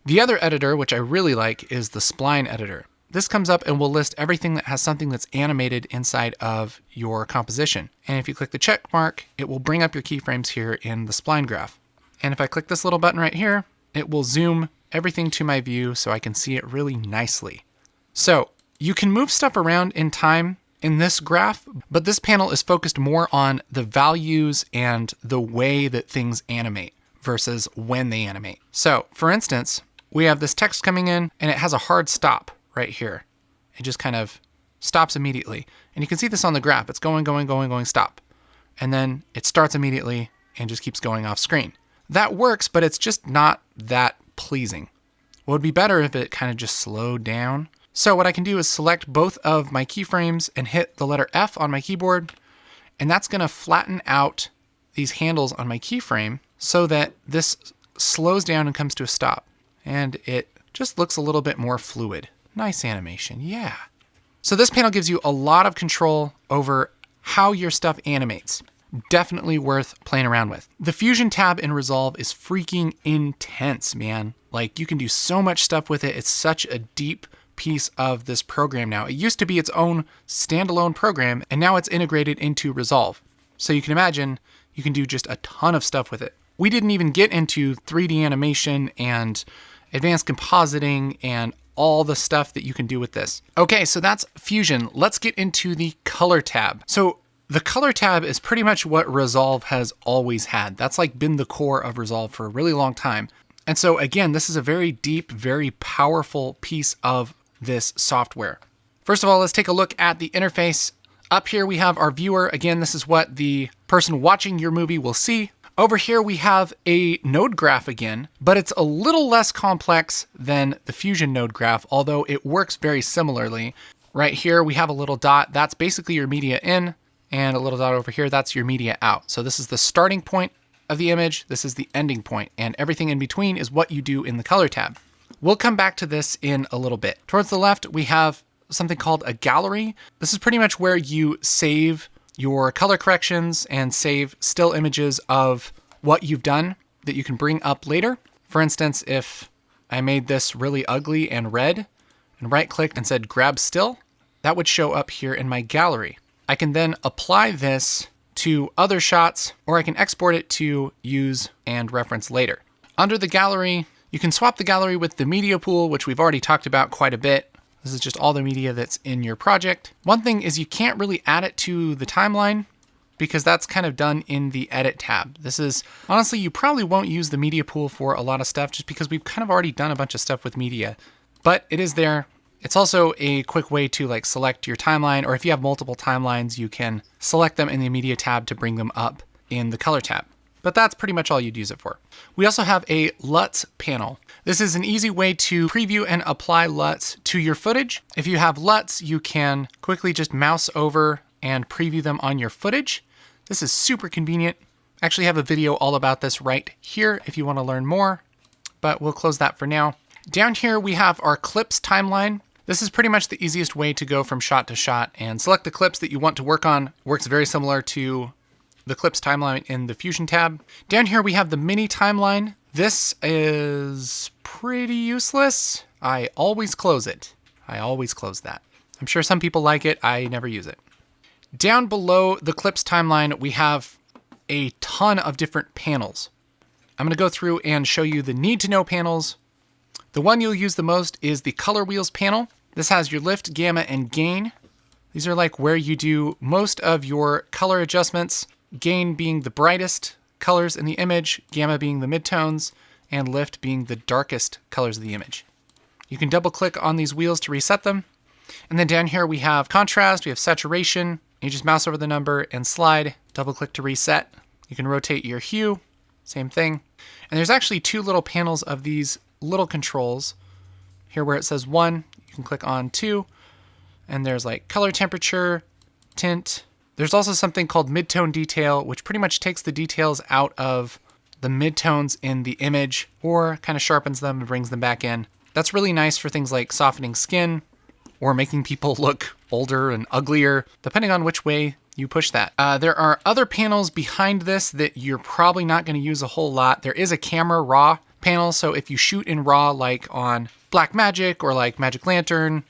The other editor, which I really like, is the spline editor. This comes up and will list everything that has something that's animated inside of your composition. And if you click the check mark, it will bring up your keyframes here in the spline graph. And if I click this little button right here, it will zoom everything to my view so I can see it really nicely. So you can move stuff around in time in this graph, but this panel is focused more on the values and the way that things animate versus when they animate. So for instance, we have this text coming in and it has a hard stop right here. It just kind of stops immediately. And you can see this on the graph. It's going, stop. And then it starts immediately and just keeps going off screen. That works, but it's just not that pleasing. What would be better if it kind of just slowed down. So what I can do is select both of my keyframes and hit the letter F on my keyboard. And that's gonna flatten out these handles on my keyframe so that this slows down and comes to a stop. And it just looks a little bit more fluid. Nice animation, yeah. So this panel gives you a lot of control over how your stuff animates. Definitely worth playing around with. The Fusion tab in Resolve is freaking intense, man. Like you can do so much stuff with it. It's such a deep piece of this program now. It used to be its own standalone program, and now it's integrated into Resolve. So you can imagine you can do just a ton of stuff with it. We didn't even get into 3D animation and advanced compositing and all the stuff that you can do with this. Okay, so that's Fusion. Let's get into the color tab. So the color tab is pretty much what Resolve has always had. That's like been the core of Resolve for a really long time. And so again, this is a very deep, very powerful piece of this software. First of all, let's take a look at the interface. Up here we have our viewer. Again, this is what the person watching your movie will see. Over here we have a node graph again, but it's a little less complex than the Fusion node graph, although it works very similarly. Right here we have a little dot. That's basically your media in. and a little dot over here, that's your media out. So this is the starting point of the image, this is the ending point, and everything in between is what you do in the color tab. We'll come back to this in a little bit. Towards the left, we have something called a gallery. This is pretty much where you save your color corrections and save still images of what you've done that you can bring up later. For instance, if I made this really ugly and red and right-clicked and said grab still, that would show up here in my gallery. I can then apply this to other shots, or I can export it to use and reference later. Under the gallery, you can swap the gallery with the media pool, which we've already talked about quite a bit. This is just all the media that's in your project. One thing is you can't really add it to the timeline because that's kind of done in the edit tab. This is, honestly, you probably won't use the media pool for a lot of stuff just because we've kind of already done a bunch of stuff with media, but it is there. It's also a quick way to like select your timeline, or if you have multiple timelines, you can select them in the media tab to bring them up in the color tab. But that's pretty much all you'd use it for. We also have a LUTs panel. This is an easy way to preview and apply LUTs to your footage. If you have LUTs, you can quickly just mouse over and preview them on your footage. This is super convenient. I actually have a video all about this right here if you want to learn more, but we'll close that for now. Down here, we have our clips timeline. This is pretty much the easiest way to go from shot to shot and select the clips that you want to work on. Works very similar to the clips timeline in the Fusion tab. Down here, we have the mini timeline. This is pretty useless. I always close it. I always close that. I'm sure some people like it. I never use it. Down below the clips timeline, we have a ton of different panels. I'm going to go through and show you the need to know panels. The one you'll use the most is the color wheels panel. This has your lift, gamma, and gain. These are like where you do most of your color adjustments, gain being the brightest colors in the image, gamma being the midtones, and lift being the darkest colors of the image. You can double click on these wheels to reset them. And then down here we have contrast, we have saturation. You just mouse over the number and slide, double click to reset. You can rotate your hue, same thing. And there's actually two little panels of these little controls. Here where it says 1, you can click on 2, and there's like color temperature, tint. There's also something called midtone detail, which pretty much takes the details out of the midtones in the image or kind of sharpens them and brings them back in. That's really nice for things like softening skin or making people look older and uglier, depending on which way you push that. There are other panels behind this that you're probably not going to use a whole lot. There is a camera raw panel, so if you shoot in RAW like on Blackmagic or like Magic Lantern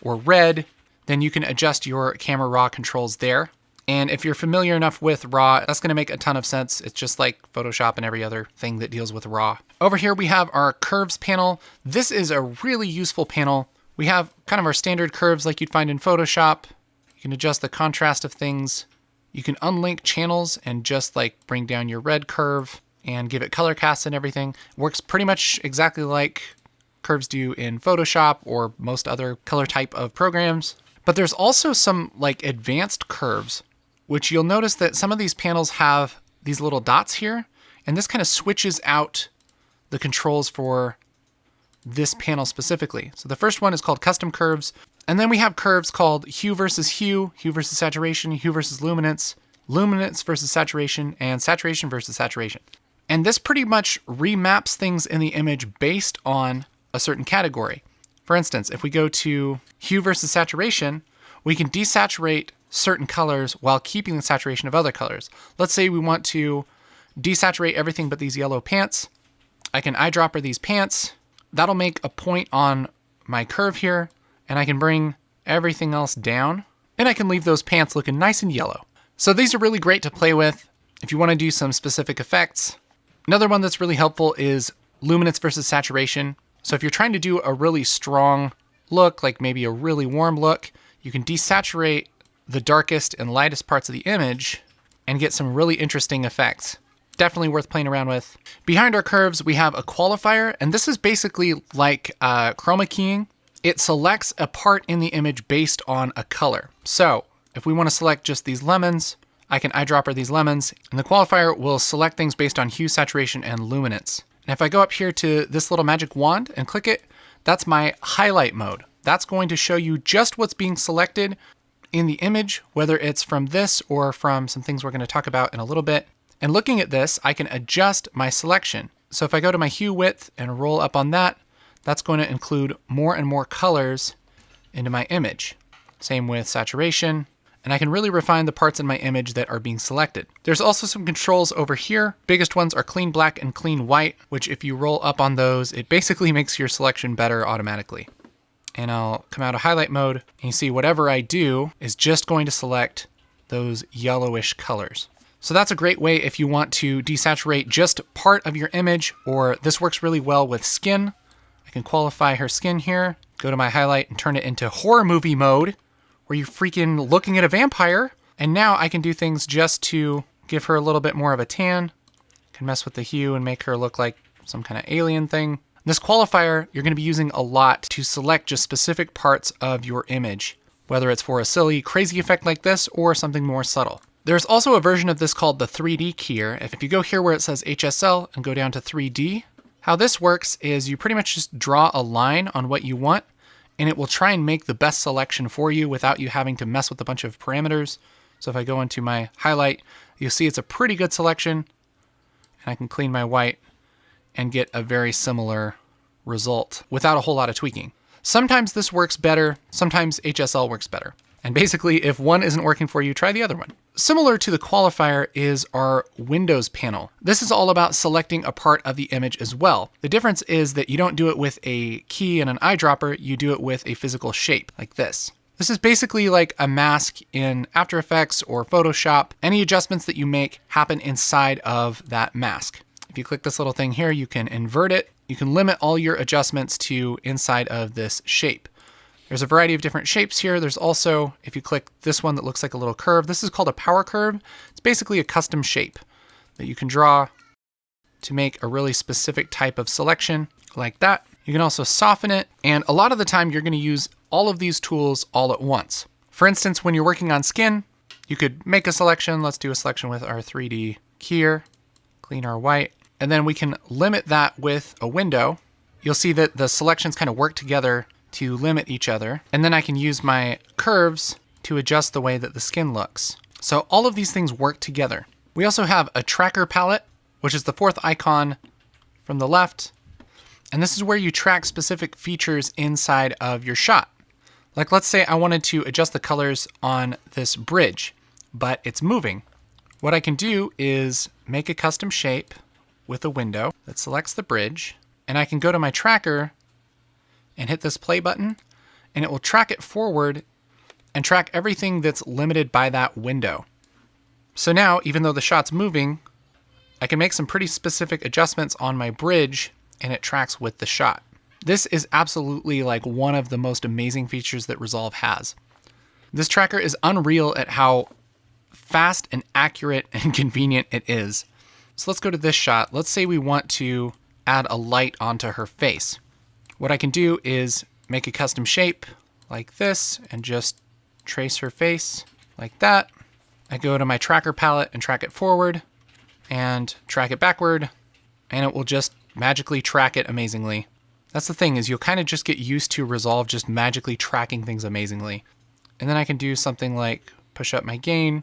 or Red, then you can adjust your camera raw controls there. And if you're familiar enough with RAW, that's going to make a ton of sense. It's just like Photoshop and every other thing that deals with RAW. Over here we have our curves panel. This is a really useful panel. We have kind of our standard curves like you'd find in Photoshop. You can adjust the contrast of things. You can unlink channels and just like bring down your red curve and give it color cast and everything. Works pretty much exactly like curves do in Photoshop or most other color type of programs. But there's also some like advanced curves, which you'll notice that some of these panels have these little dots here, and this kind of switches out the controls for this panel specifically. So the first one is called custom curves, and then we have curves called hue versus hue, hue versus saturation, hue versus luminance, luminance versus saturation, and saturation versus saturation. And this pretty much remaps things in the image based on a certain category. For instance, if we go to hue versus saturation, we can desaturate certain colors while keeping the saturation of other colors. Let's say we want to desaturate everything but these yellow pants. I can eyedropper these pants. That'll make a point on my curve here, and I can bring everything else down, and I can leave those pants looking nice and yellow. So these are really great to play with if you want to do some specific effects. Another one that's really helpful is luminance versus saturation. So if you're trying to do a really strong look, like maybe a really warm look, you can desaturate the darkest and lightest parts of the image and get some really interesting effects. Definitely worth playing around with. Behind our curves, we have a qualifier, and this is basically like chroma keying. It selects a part in the image based on a color. So if we want to select just these lemons, I can eyedropper these lemons, and the qualifier will select things based on hue, saturation, and luminance. And if I go up here to this little magic wand and click it, that's my highlight mode. That's going to show you just what's being selected in the image, whether it's from this or from some things we're going to talk about in a little bit. And looking at this, I can adjust my selection. So if I go to my hue width and roll up on that, that's going to include more and more colors into my image. Same with saturation. And I can really refine the parts in my image that are being selected. There's also some controls over here. Biggest ones are clean black and clean white, which if you roll up on those, it basically makes your selection better automatically. And I'll come out of highlight mode, and you see whatever I do is just going to select those yellowish colors. So that's a great way if you want to desaturate just part of your image, or this works really well with skin. I can qualify her skin here, go to my highlight and turn it into horror movie mode, where you're freaking looking at a vampire. And now I can do things just to give her a little bit more of a tan. I can mess with the hue and make her look like some kind of alien thing. This qualifier you're going to be using a lot to select just specific parts of your image, whether it's for a silly, crazy effect like this or something more subtle. There's also a version of this called the 3D keyer. If you go here where it says HSL and go down to 3D, how this works is you pretty much just draw a line on what you want, and it will try and make the best selection for you without you having to mess with a bunch of parameters. So if I go into my highlight, you'll see it's a pretty good selection, and I can clean my white and get a very similar result without a whole lot of tweaking. Sometimes this works better, sometimes HSL works better. And basically, if one isn't working for you, try the other one. Similar to the qualifier is our Windows panel. This is all about selecting a part of the image as well. The difference is that you don't do it with a key and an eyedropper, you do it with a physical shape, like this. This is basically like a mask in After Effects or Photoshop. Any adjustments that you make happen inside of that mask. If you click this little thing here, you can invert it. You can limit all your adjustments to inside of this shape. There's a variety of different shapes here. There's also, if you click this one that looks like a little curve, this is called a power curve. It's basically a custom shape that you can draw to make a really specific type of selection like that. You can also soften it. And a lot of the time you're going to use all of these tools all at once. For instance, when you're working on skin, you could make a selection. Let's do a selection with our 3D keyer, clean our white, and then we can limit that with a window. You'll see that the selections kind of work together to limit each other. And then I can use my curves to adjust the way that the skin looks. So all of these things work together. We also have a tracker palette, which is the fourth icon from the left. And this is where you track specific features inside of your shot. Like let's say I wanted to adjust the colors on this bridge, but it's moving. What I can do is make a custom shape with a window that selects the bridge, and I can go to my tracker and hit this play button, and it will track it forward and track everything that's limited by that window. So now, even though the shot's moving, I can make some pretty specific adjustments on my bridge, and it tracks with the shot. This is absolutely like one of the most amazing features that Resolve has. This tracker is unreal at how fast and accurate and convenient it is. So let's go to this shot. Let's say we want to add a light onto her face. What I can do is make a custom shape like this and just trace her face like that. I go to my tracker palette and track it forward and track it backward, and it will just magically track it amazingly. That's the thing, is you'll kind of just get used to Resolve just magically tracking things amazingly. And then I can do something like push up my gain,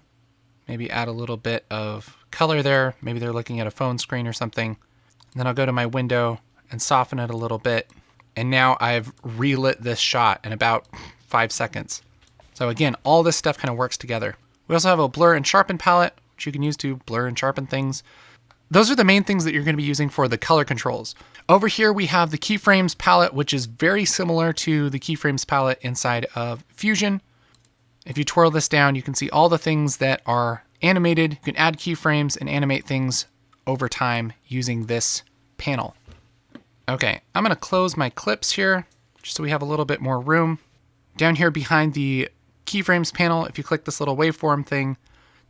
maybe add a little bit of color there. Maybe they're looking at a phone screen or something. And then I'll go to my window and soften it a little bit. And now I've relit this shot in about 5 seconds. So again, all this stuff kind of works together. We also have a blur and sharpen palette, which you can use to blur and sharpen things. Those are the main things that you're going to be using for the color controls. Over here we have the keyframes palette, which is very similar to the keyframes palette inside of Fusion. If you twirl this down, you can see all the things that are animated. You can add keyframes and animate things over time using this panel. Okay, I'm going to close my clips here just so we have a little bit more room. Down here behind the keyframes panel, if you click this little waveform thing,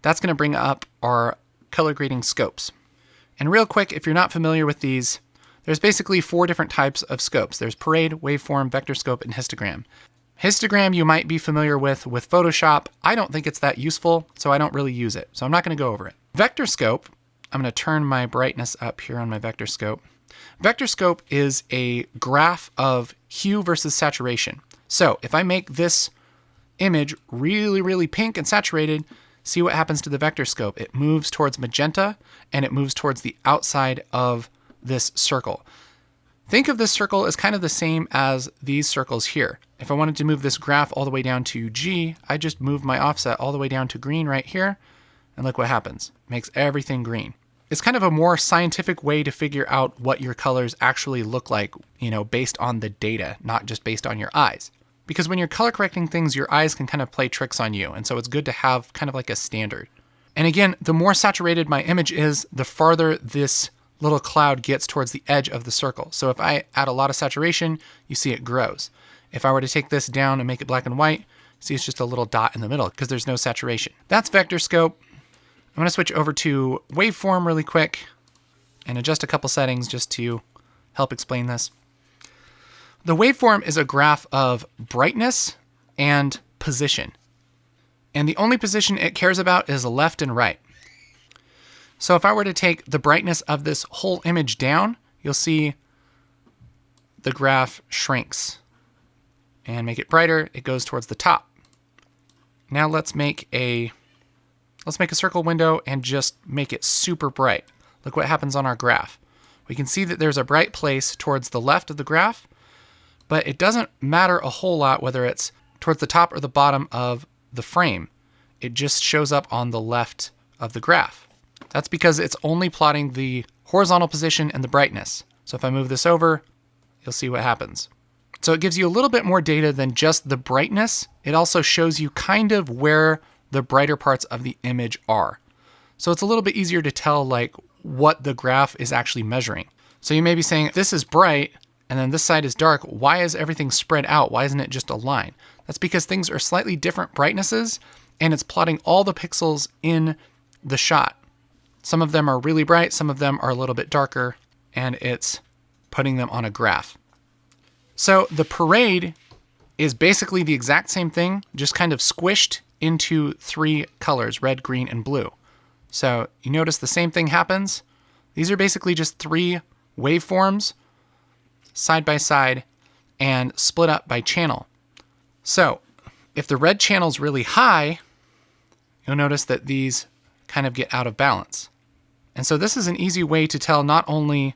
that's going to bring up our color grading scopes. And real quick, if you're not familiar with these, there's basically 4 different types of scopes. There's parade, waveform, vector scope, and histogram. Histogram you might be familiar with Photoshop. I don't think it's that useful, so I don't really use it. So I'm not going to go over it. Vector scope, I'm going to turn my brightness up here on my vector scope. Vector scope is a graph of hue versus saturation. So if I make this image really, really pink and saturated, see what happens to the vector scope. It moves towards magenta and it moves towards the outside of this circle. Think of this circle as kind of the same as these circles here. If I wanted to move this graph all the way down to G, I just move my offset all the way down to green right here, and look what happens. It makes everything green. It's kind of a more scientific way to figure out what your colors actually look like, based on the data, not just based on your eyes. Because when you're color correcting things, your eyes can kind of play tricks on you, and so it's good to have kind of like a standard. And again, the more saturated my image is, the farther this little cloud gets towards the edge of the circle. So if I add a lot of saturation, you see it grows. If I were to take this down and make it black and white, see it's just a little dot in the middle because there's no saturation. That's vector scope. I'm going to switch over to waveform really quick and adjust a couple settings just to help explain this. The waveform is a graph of brightness and position. And the only position it cares about is left and right. So if I were to take the brightness of this whole image down, you'll see the graph shrinks. And make it brighter, it goes towards the top. Now let's make a circle window and just make it super bright. Look what happens on our graph. We can see that there's a bright place towards the left of the graph, but it doesn't matter a whole lot whether it's towards the top or the bottom of the frame. It just shows up on the left of the graph. That's because it's only plotting the horizontal position and the brightness. So if I move this over, you'll see what happens. So it gives you a little bit more data than just the brightness. It also shows you kind of where the brighter parts of the image are. So it's a little bit easier to tell like what the graph is actually measuring. So you may be saying, this is bright, and then this side is dark. Why is everything spread out? Why isn't it just a line? That's because things are slightly different brightnesses, and it's plotting all the pixels in the shot. Some of them are really bright, some of them are a little bit darker, and it's putting them on a graph. So the parade is basically the exact same thing, just kind of squished into three colors, red, green, and blue. So you notice the same thing happens. These are basically just three waveforms side by side and split up by channel. So if the red channel is really high, you'll notice that these kind of get out of balance. And so this is an easy way to tell not only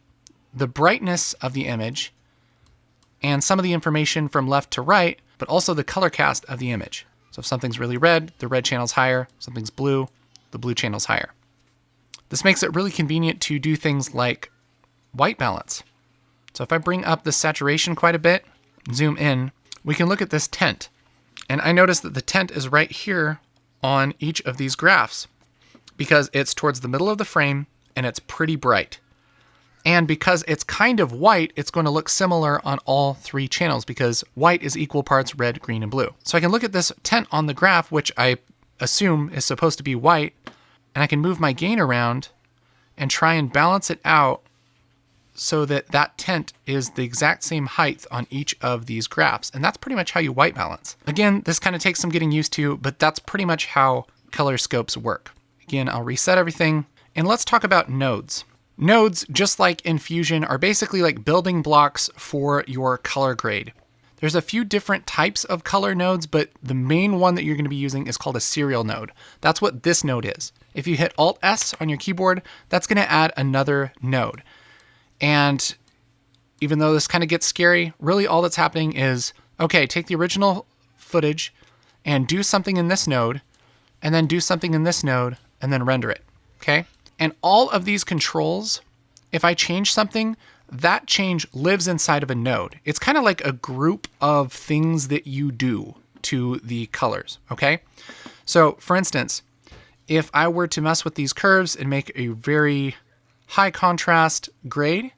the brightness of the image and some of the information from left to right, but also the color cast of the image. So if something's really red, the red channel's higher. If something's blue, the blue channel's higher. This makes it really convenient to do things like white balance. So if I bring up the saturation quite a bit, zoom in, we can look at this tint. And I notice that the tint is right here on each of these graphs because it's towards the middle of the frame and it's pretty bright. And because it's kind of white, it's going to look similar on all three channels because white is equal parts red, green, and blue. So I can look at this tint on the graph, which I assume is supposed to be white, and I can move my gain around and try and balance it out so that that tint is the exact same height on each of these graphs. And that's pretty much how you white balance. Again, this kind of takes some getting used to, but that's pretty much how color scopes work. Again, I'll reset everything, and let's talk about nodes. Nodes, just like in Fusion, are basically like building blocks for your color grade. There's a few different types of color nodes, but the main one that you're going to be using is called a serial node. That's what this node is. If you hit Alt-S on your keyboard, that's going to add another node. And even though this kind of gets scary, really all that's happening is, okay, take the original footage and do something in this node, and then do something in this node, and then render it, okay? And all of these controls, if I change something, that change lives inside of a node. It's kind of like a group of things that you do to the colors, okay? So for instance, if I were to mess with these curves and make a very high contrast grade,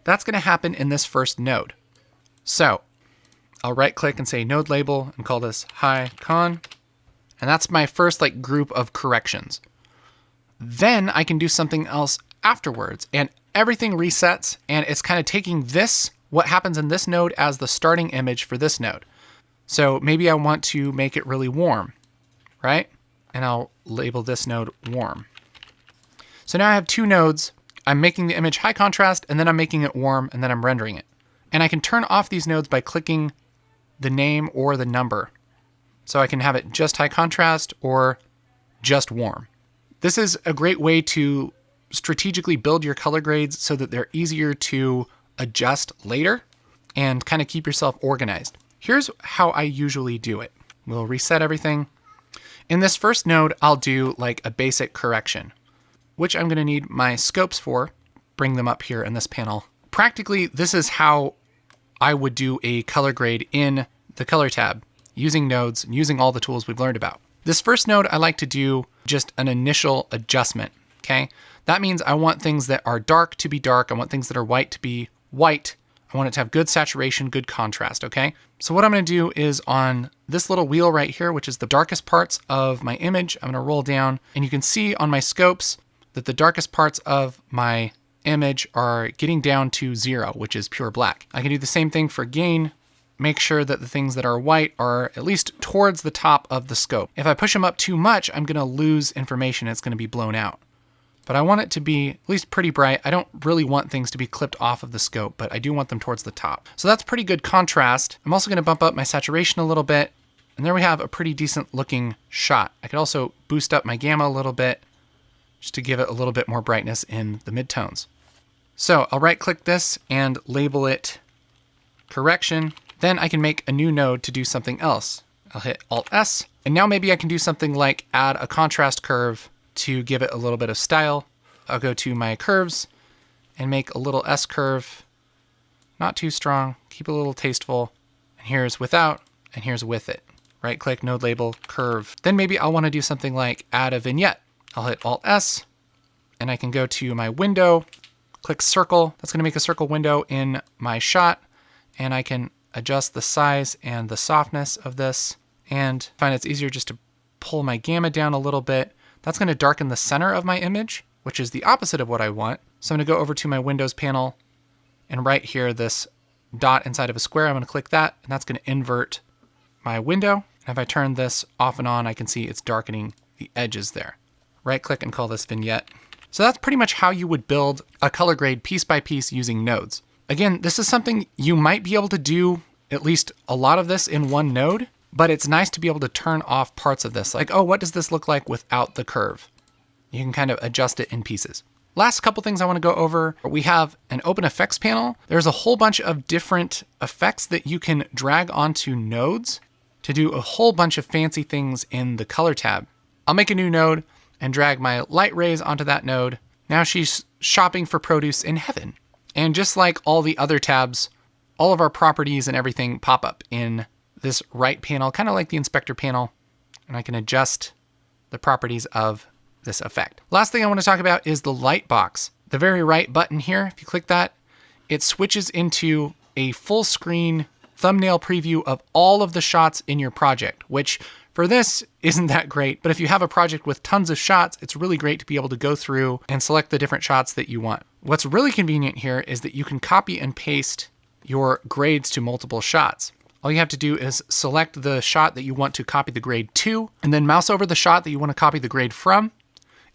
that's going to happen in this first node. So I'll right click and say node label and call this high con. And that's my first like group of corrections. Then I can do something else afterwards and everything resets, and it's kind of taking this, what happens in this node, as the starting image for this node. So maybe I want to make it really warm, right? And I'll label this node warm. So now I have two nodes. I'm making the image high contrast, and then I'm making it warm, and then I'm rendering it. And I can turn off these nodes by clicking the name or the number. So I can have it just high contrast or just warm. This is a great way to strategically build your color grades so that they're easier to adjust later and kind of keep yourself organized. Here's how I usually do it. We'll reset everything. In this first node, I'll do like a basic correction, which I'm going to need my scopes for. Bring them up here in this panel. Practically, this is how I would do a color grade in the color tab, using nodes and using all the tools we've learned about. This first node, I like to do just an initial adjustment, okay? That means I want things that are dark to be dark. I want things that are white to be white. I want it to have good saturation, good contrast, okay? So what I'm gonna do is on this little wheel right here, which is the darkest parts of my image, I'm gonna roll down, and you can see on my scopes that the darkest parts of my image are getting down to 0, which is pure black. I can do the same thing for gain. Make sure that the things that are white are at least towards the top of the scope. If I push them up too much, I'm gonna lose information. It's gonna be blown out. But I want it to be at least pretty bright. I don't really want things to be clipped off of the scope, but I do want them towards the top. So that's pretty good contrast. I'm also gonna bump up my saturation a little bit, and there we have a pretty decent looking shot. I could also boost up my gamma a little bit, just to give it a little bit more brightness in the midtones. So I'll right click this and label it correction. Then I can make a new node to do something else. I'll hit Alt S, and now maybe I can do something like add a contrast curve to give it a little bit of style. I'll go to my curves and make a little S curve, not too strong, keep it a little tasteful. And here's without, and here's with it. Right click, node label, curve. Then maybe I'll want to do something like add a vignette. I'll hit Alt S, and I can go to my window, click circle. That's going to make a circle window in my shot, and I can adjust the size and the softness of this, and find it's easier just to pull my gamma down a little bit. That's going to darken the center of my image, which is the opposite of what I want. So I'm going to go over to my Windows panel, and right here, this dot inside of a square, I'm going to click that, and that's going to invert my window. And if I turn this off and on, I can see it's darkening the edges there. Right click and call this vignette. So that's pretty much how you would build a color grade piece by piece using nodes. Again, this is something you might be able to do at least a lot of this in one node, but it's nice to be able to turn off parts of this. Like, oh, what does this look like without the curve? You can kind of adjust it in pieces. Last couple things I want to go over. We have an open effects panel. There's a whole bunch of different effects that you can drag onto nodes to do a whole bunch of fancy things in the color tab. I'll make a new node and drag my light rays onto that node. Now she's shopping for produce in heaven. And just like all the other tabs, all of our properties and everything pop up in this right panel, kind of like the inspector panel, and I can adjust the properties of this effect. Last thing I want to talk about is the light box. The very right button here, if you click that, it switches into a full screen thumbnail preview of all of the shots in your project, which for this isn't that great, but if you have a project with tons of shots, it's really great to be able to go through and select the different shots that you want. What's really convenient here is that you can copy and paste your grades to multiple shots. All you have to do is select the shot that you want to copy the grade to, and then mouse over the shot that you want to copy the grade from,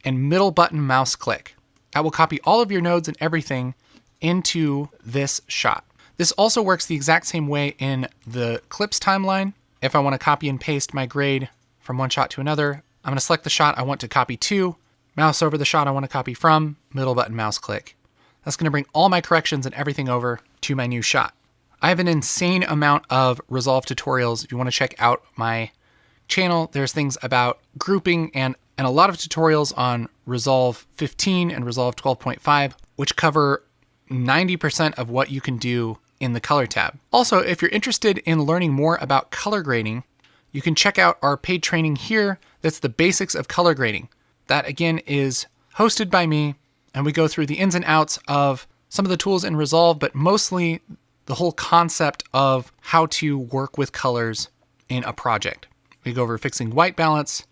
and middle button mouse click. That will copy all of your nodes and everything into this shot. This also works the exact same way in the clips timeline. If I want to copy and paste my grade from one shot to another, I'm going to select the shot I want to copy to, mouse over the shot I want to copy from, middle button mouse click. That's going to bring all my corrections and everything over to my new shot. I have an insane amount of Resolve tutorials. If you want to check out my channel, there's things about grouping and a lot of tutorials on Resolve 15 and Resolve 12.5, which cover 90% of what you can do in the color tab. Also, if you're interested in learning more about color grading, you can check out our paid training here. That's the basics of color grading. That again is hosted by me, and we go through the ins and outs of some of the tools in Resolve, but mostly the whole concept of how to work with colors in a project. We go over fixing white balance,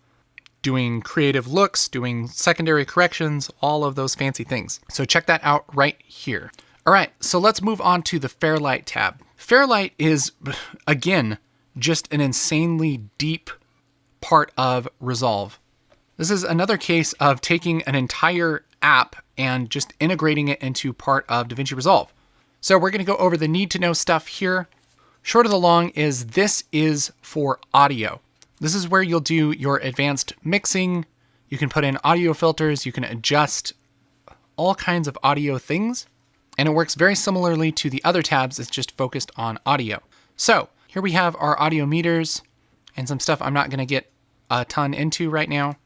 doing creative looks, doing secondary corrections, all of those fancy things. So check that out right here. All right, so let's move on to the FAIRLIGHT tab. FAIRLIGHT is, again, just an insanely deep part of Resolve. This is another case of taking an entire app and just integrating it into part of DaVinci Resolve. So we're going to go over the need to know stuff here. Short of the long is this is for audio. This is where you'll do your advanced mixing. You can put in audio filters. You can adjust all kinds of audio things. And it works very similarly to the other tabs. It's just focused on audio. So here we have our audio meters and some stuff I'm not going to get a ton into right now.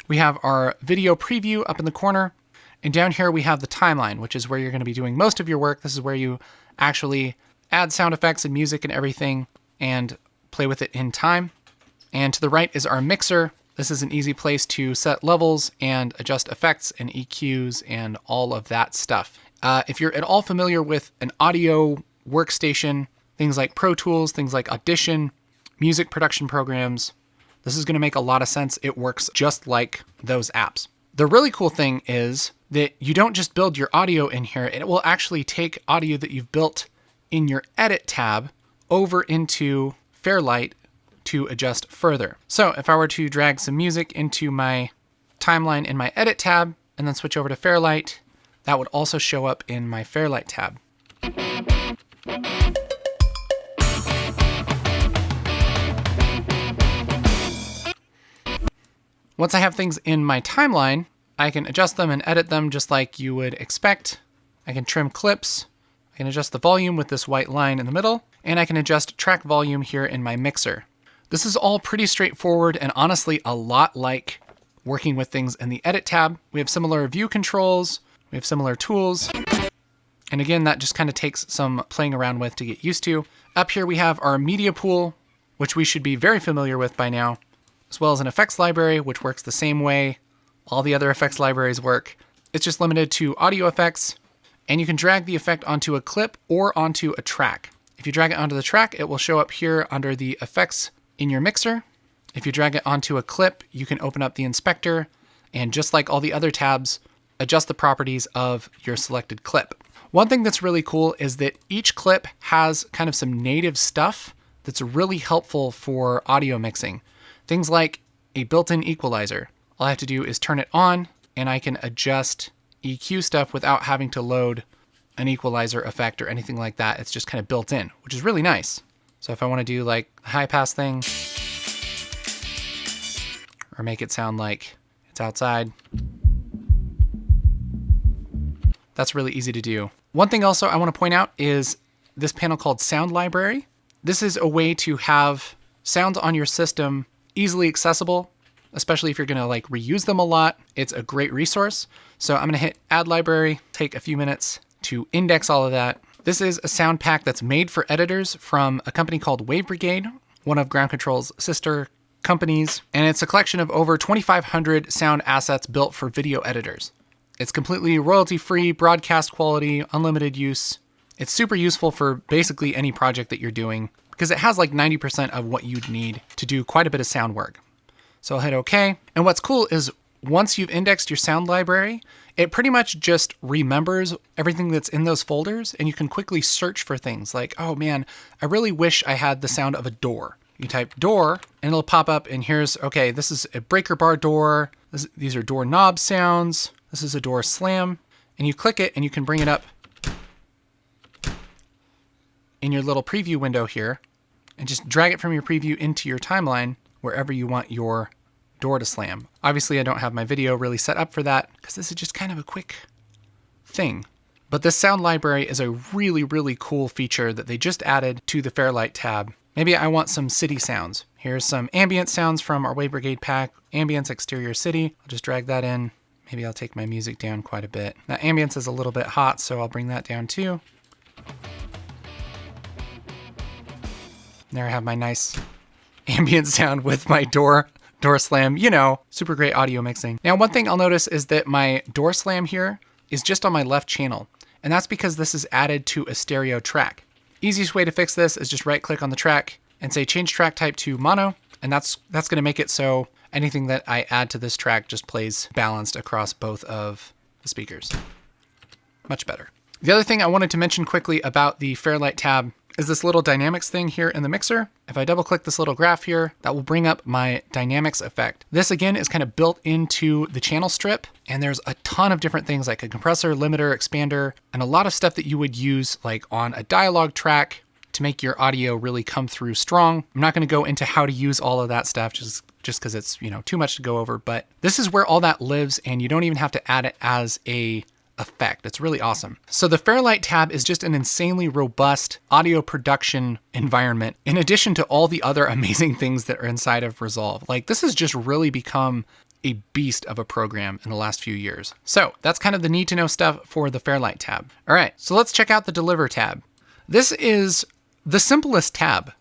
We have our video preview up in the corner. And down here we have the timeline, which is where you're going to be doing most of your work. This is where you actually add sound effects and music and everything and play with it in time. And to the right is our mixer. This is an easy place to set levels and adjust effects and EQs and all of that stuff. If you're at all familiar with an audio workstation, things like Pro Tools, things like Audition, music production programs, this is going to make a lot of sense. It works just like those apps. The really cool thing is that you don't just build your audio in here. It will actually take audio that you've built in your Edit tab over into FAIRLIGHT to adjust further. So if I were to drag some music into my timeline in my Edit tab and then switch over to FAIRLIGHT, that would also show up in my FAIRLIGHT tab. Once I have things in my timeline, I can adjust them and edit them just like you would expect. I can trim clips. I can adjust the volume with this white line in the middle, and I can adjust track volume here in my mixer. This is all pretty straightforward and honestly a lot like working with things in the Edit tab. We have similar view controls. We have similar tools. And again, that just kind of takes some playing around with to get used to. Up here we have our media pool, which we should be very familiar with by now, as well as an effects library, which works the same way all the other effects libraries work. It's just limited to audio effects, and you can drag the effect onto a clip or onto a track. If you drag it onto the track, it will show up here under the effects in your mixer. If you drag it onto a clip, you can open up the inspector, and just like all the other tabs, adjust the properties of your selected clip. One thing that's really cool is that each clip has kind of some native stuff that's really helpful for audio mixing. Things like a built-in equalizer. All I have to do is turn it on, and I can adjust EQ stuff without having to load an equalizer effect or anything like that. It's just kind of built in, which is really nice. So if I want to do like a high pass thing, or make it sound like it's outside, that's really easy to do. One thing also I want to point out is this panel called Sound Library. This is a way to have sounds on your system easily accessible, especially if you're going to like reuse them a lot. It's a great resource. So I'm going to hit Add Library, take a few minutes to index all of that. This is a sound pack that's made for editors from a company called Wave Brigade, one of Ground Control's sister companies, and it's a collection of over 2,500 sound assets built for video editors. It's completely royalty-free, broadcast quality, unlimited use. It's super useful for basically any project that you're doing because it has like 90% of what you'd need to do quite a bit of sound work. So I'll hit OK. And what's cool is once you've indexed your sound library, it pretty much just remembers everything that's in those folders, and you can quickly search for things like, oh man, I really wish I had the sound of a door. You type door and it'll pop up, and here's, okay, this is a breaker bar door. These are door knob sounds. This is a door slam. And you click it and you can bring it up in your little preview window here and just drag it from your preview into your timeline wherever you want your door to slam. Obviously, I don't have my video really set up for that because this is just kind of a quick thing. But this sound library is a really, really cool feature that they just added to the FAIRLIGHT tab. Maybe I want some city sounds. Here's some ambient sounds from our Wave Brigade pack, ambience exterior city. I'll just drag that in. Maybe I'll take my music down quite a bit. Now ambience is a little bit hot, so I'll bring that down too. There I have my nice ambient sound with my door slam, you know, super great audio mixing. Now, one thing I'll notice is that my door slam here is just on my left channel, and that's because this is added to a stereo track. Easiest way to fix this is just right click on the track and say change track type to mono, and that's going to make it so anything that I add to this track just plays balanced across both of the speakers. Much better. The other thing I wanted to mention quickly about the FAIRLIGHT tab is this little dynamics thing here in the mixer. If I double click this little graph here, that will bring up my dynamics effect. This again is kind of built into the channel strip, and there's a ton of different things like a compressor, limiter, expander, and a lot of stuff that you would use like on a dialogue track to make your audio really come through strong. I'm not going to go into how to use all of that stuff just because it's, too much to go over, but this is where all that lives, and you don't even have to add it as a effect. It's really awesome. So the FAIRLIGHT tab is just an insanely robust audio production environment, in addition to all the other amazing things that are inside of Resolve. Like, this has just really become a beast of a program in the last few years. So that's kind of the need to know stuff for the FAIRLIGHT tab. All right, so let's check out the Deliver tab. This is the simplest tab,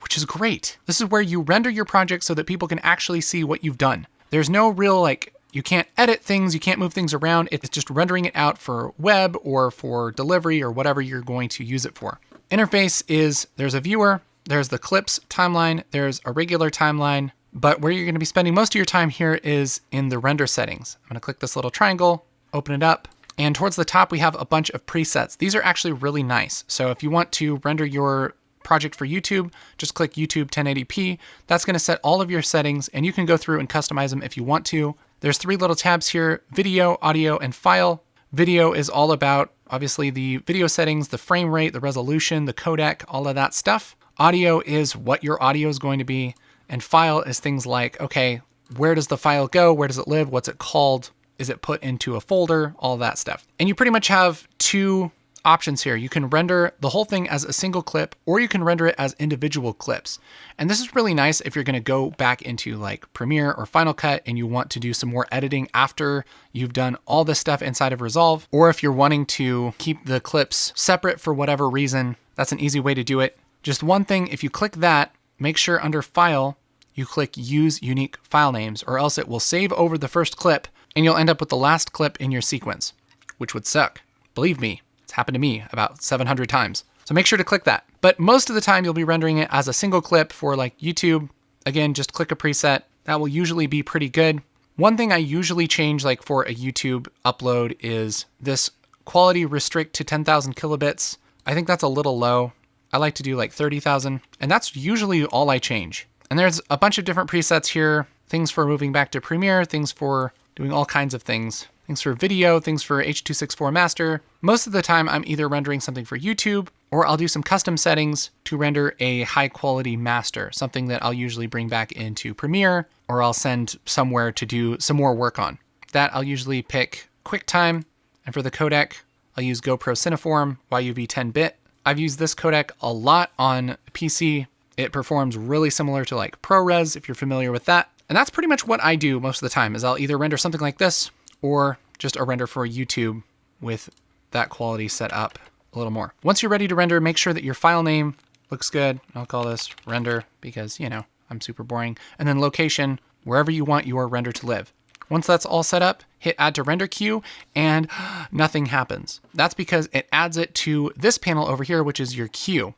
which is great. This is where you render your project so that people can actually see what you've done. There's no real, you can't edit things, you can't move things around. It's just rendering it out for web or for delivery or whatever you're going to use it for. Interface is, there's a viewer, there's the clips timeline, there's a regular timeline, but where you're going to be spending most of your time here is in the render settings. I'm going to click this little triangle, open it up, and towards the top we have a bunch of presets. These are actually really nice. So if you want to render your project for YouTube, just click YouTube 1080p. That's going to set all of your settings, and you can go through and customize them if you want to. There's 3 little tabs here: video, audio, and file. Video is all about, obviously, the video settings, the frame rate, the resolution, the codec, all of that stuff. Audio is what your audio is going to be. And file is things like, okay, where does the file go? Where does it live? What's it called? Is it put into a folder? All of that stuff. And you pretty much have 2 options here. You can render the whole thing as a single clip, or you can render it as individual clips. And this is really nice if you're going to go back into like Premiere or Final Cut and you want to do some more editing after you've done all this stuff inside of Resolve, or if you're wanting to keep the clips separate for whatever reason, that's an easy way to do it. Just one thing, if you click that, make sure under File, you click Use Unique File Names, or else it will save over the first clip and you'll end up with the last clip in your sequence, which would suck. Believe me, it's happened to me about 700 times. So make sure to click that. But most of the time you'll be rendering it as a single clip for like YouTube. Again, just click a preset. That will usually be pretty good. One thing I usually change like for a YouTube upload is this quality restrict to 10,000 kilobits. I think that's a little low. I like to do like 30,000, and that's usually all I change. And there's a bunch of different presets here, things for moving back to Premiere, things for doing all kinds of things for video, things for H.264 master. Most of the time I'm either rendering something for YouTube, or I'll do some custom settings to render a high quality master, something that I'll usually bring back into Premiere, or I'll send somewhere to do some more work on. That I'll usually pick QuickTime, and for the codec, I'll use GoPro Cineform YUV 10-bit. I've used this codec a lot on PC. It performs really similar to like ProRes, if you're familiar with that. And that's pretty much what I do most of the time, is I'll either render something like this or just a render for YouTube with that quality set up a little more. Once you're ready to render, make sure that your file name looks good. I'll call this render because, I'm super boring. And then location, wherever you want your render to live. Once that's all set up, hit add to render queue and nothing happens. That's because it adds it to this panel over here, which is your queue.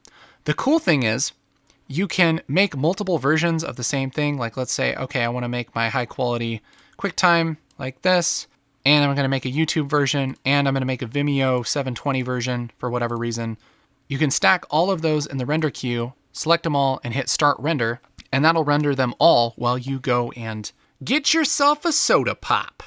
The cool thing is you can make multiple versions of the same thing. Like let's say, okay, I want to make my high quality QuickTime like this, and I'm going to make a YouTube version, and I'm going to make a Vimeo 720 version for whatever reason. You can stack all of those in the render queue, select them all and hit start render, and that'll render them all while you go and get yourself a soda pop,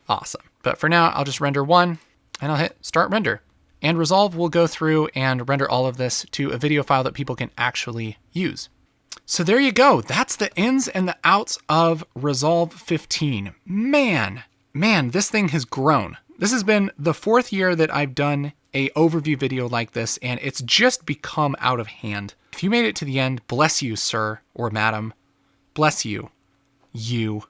Awesome. But for now, I'll just render one and I'll hit start render. And Resolve will go through and render all of this to a video file that people can actually use. So there you go. That's the ins and the outs of Resolve 15. Man, this thing has grown. This has been the 4th year that I've done a overview video like this, and it's just become out of hand. If you made it to the end, bless you, sir or madam. Bless you. You.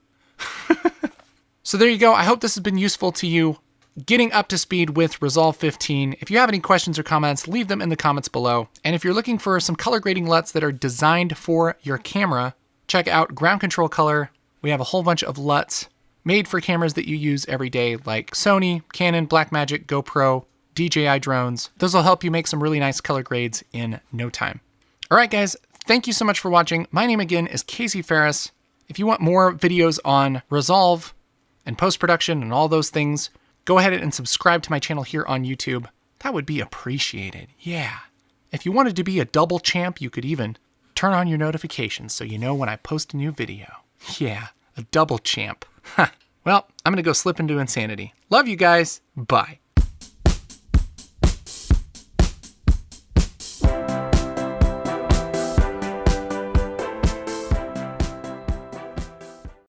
So there you go. I hope this has been useful to you, getting up to speed with Resolve 15. If you have any questions or comments, leave them in the comments below. And if you're looking for some color grading LUTs that are designed for your camera, check out Ground Control Color. We have a whole bunch of LUTs made for cameras that you use every day, like Sony, Canon, Blackmagic, GoPro, DJI drones. Those will help you make some really nice color grades in no time. All right, guys, thank you so much for watching. My name again is Casey Ferris. If you want more videos on Resolve and post-production and all those things, go ahead and subscribe to my channel here on YouTube. That would be appreciated. Yeah. If you wanted to be a double champ, you could even turn on your notifications so you know when I post a new video. Yeah, a double champ. Well, I'm going to go slip into insanity. Love you guys. Bye.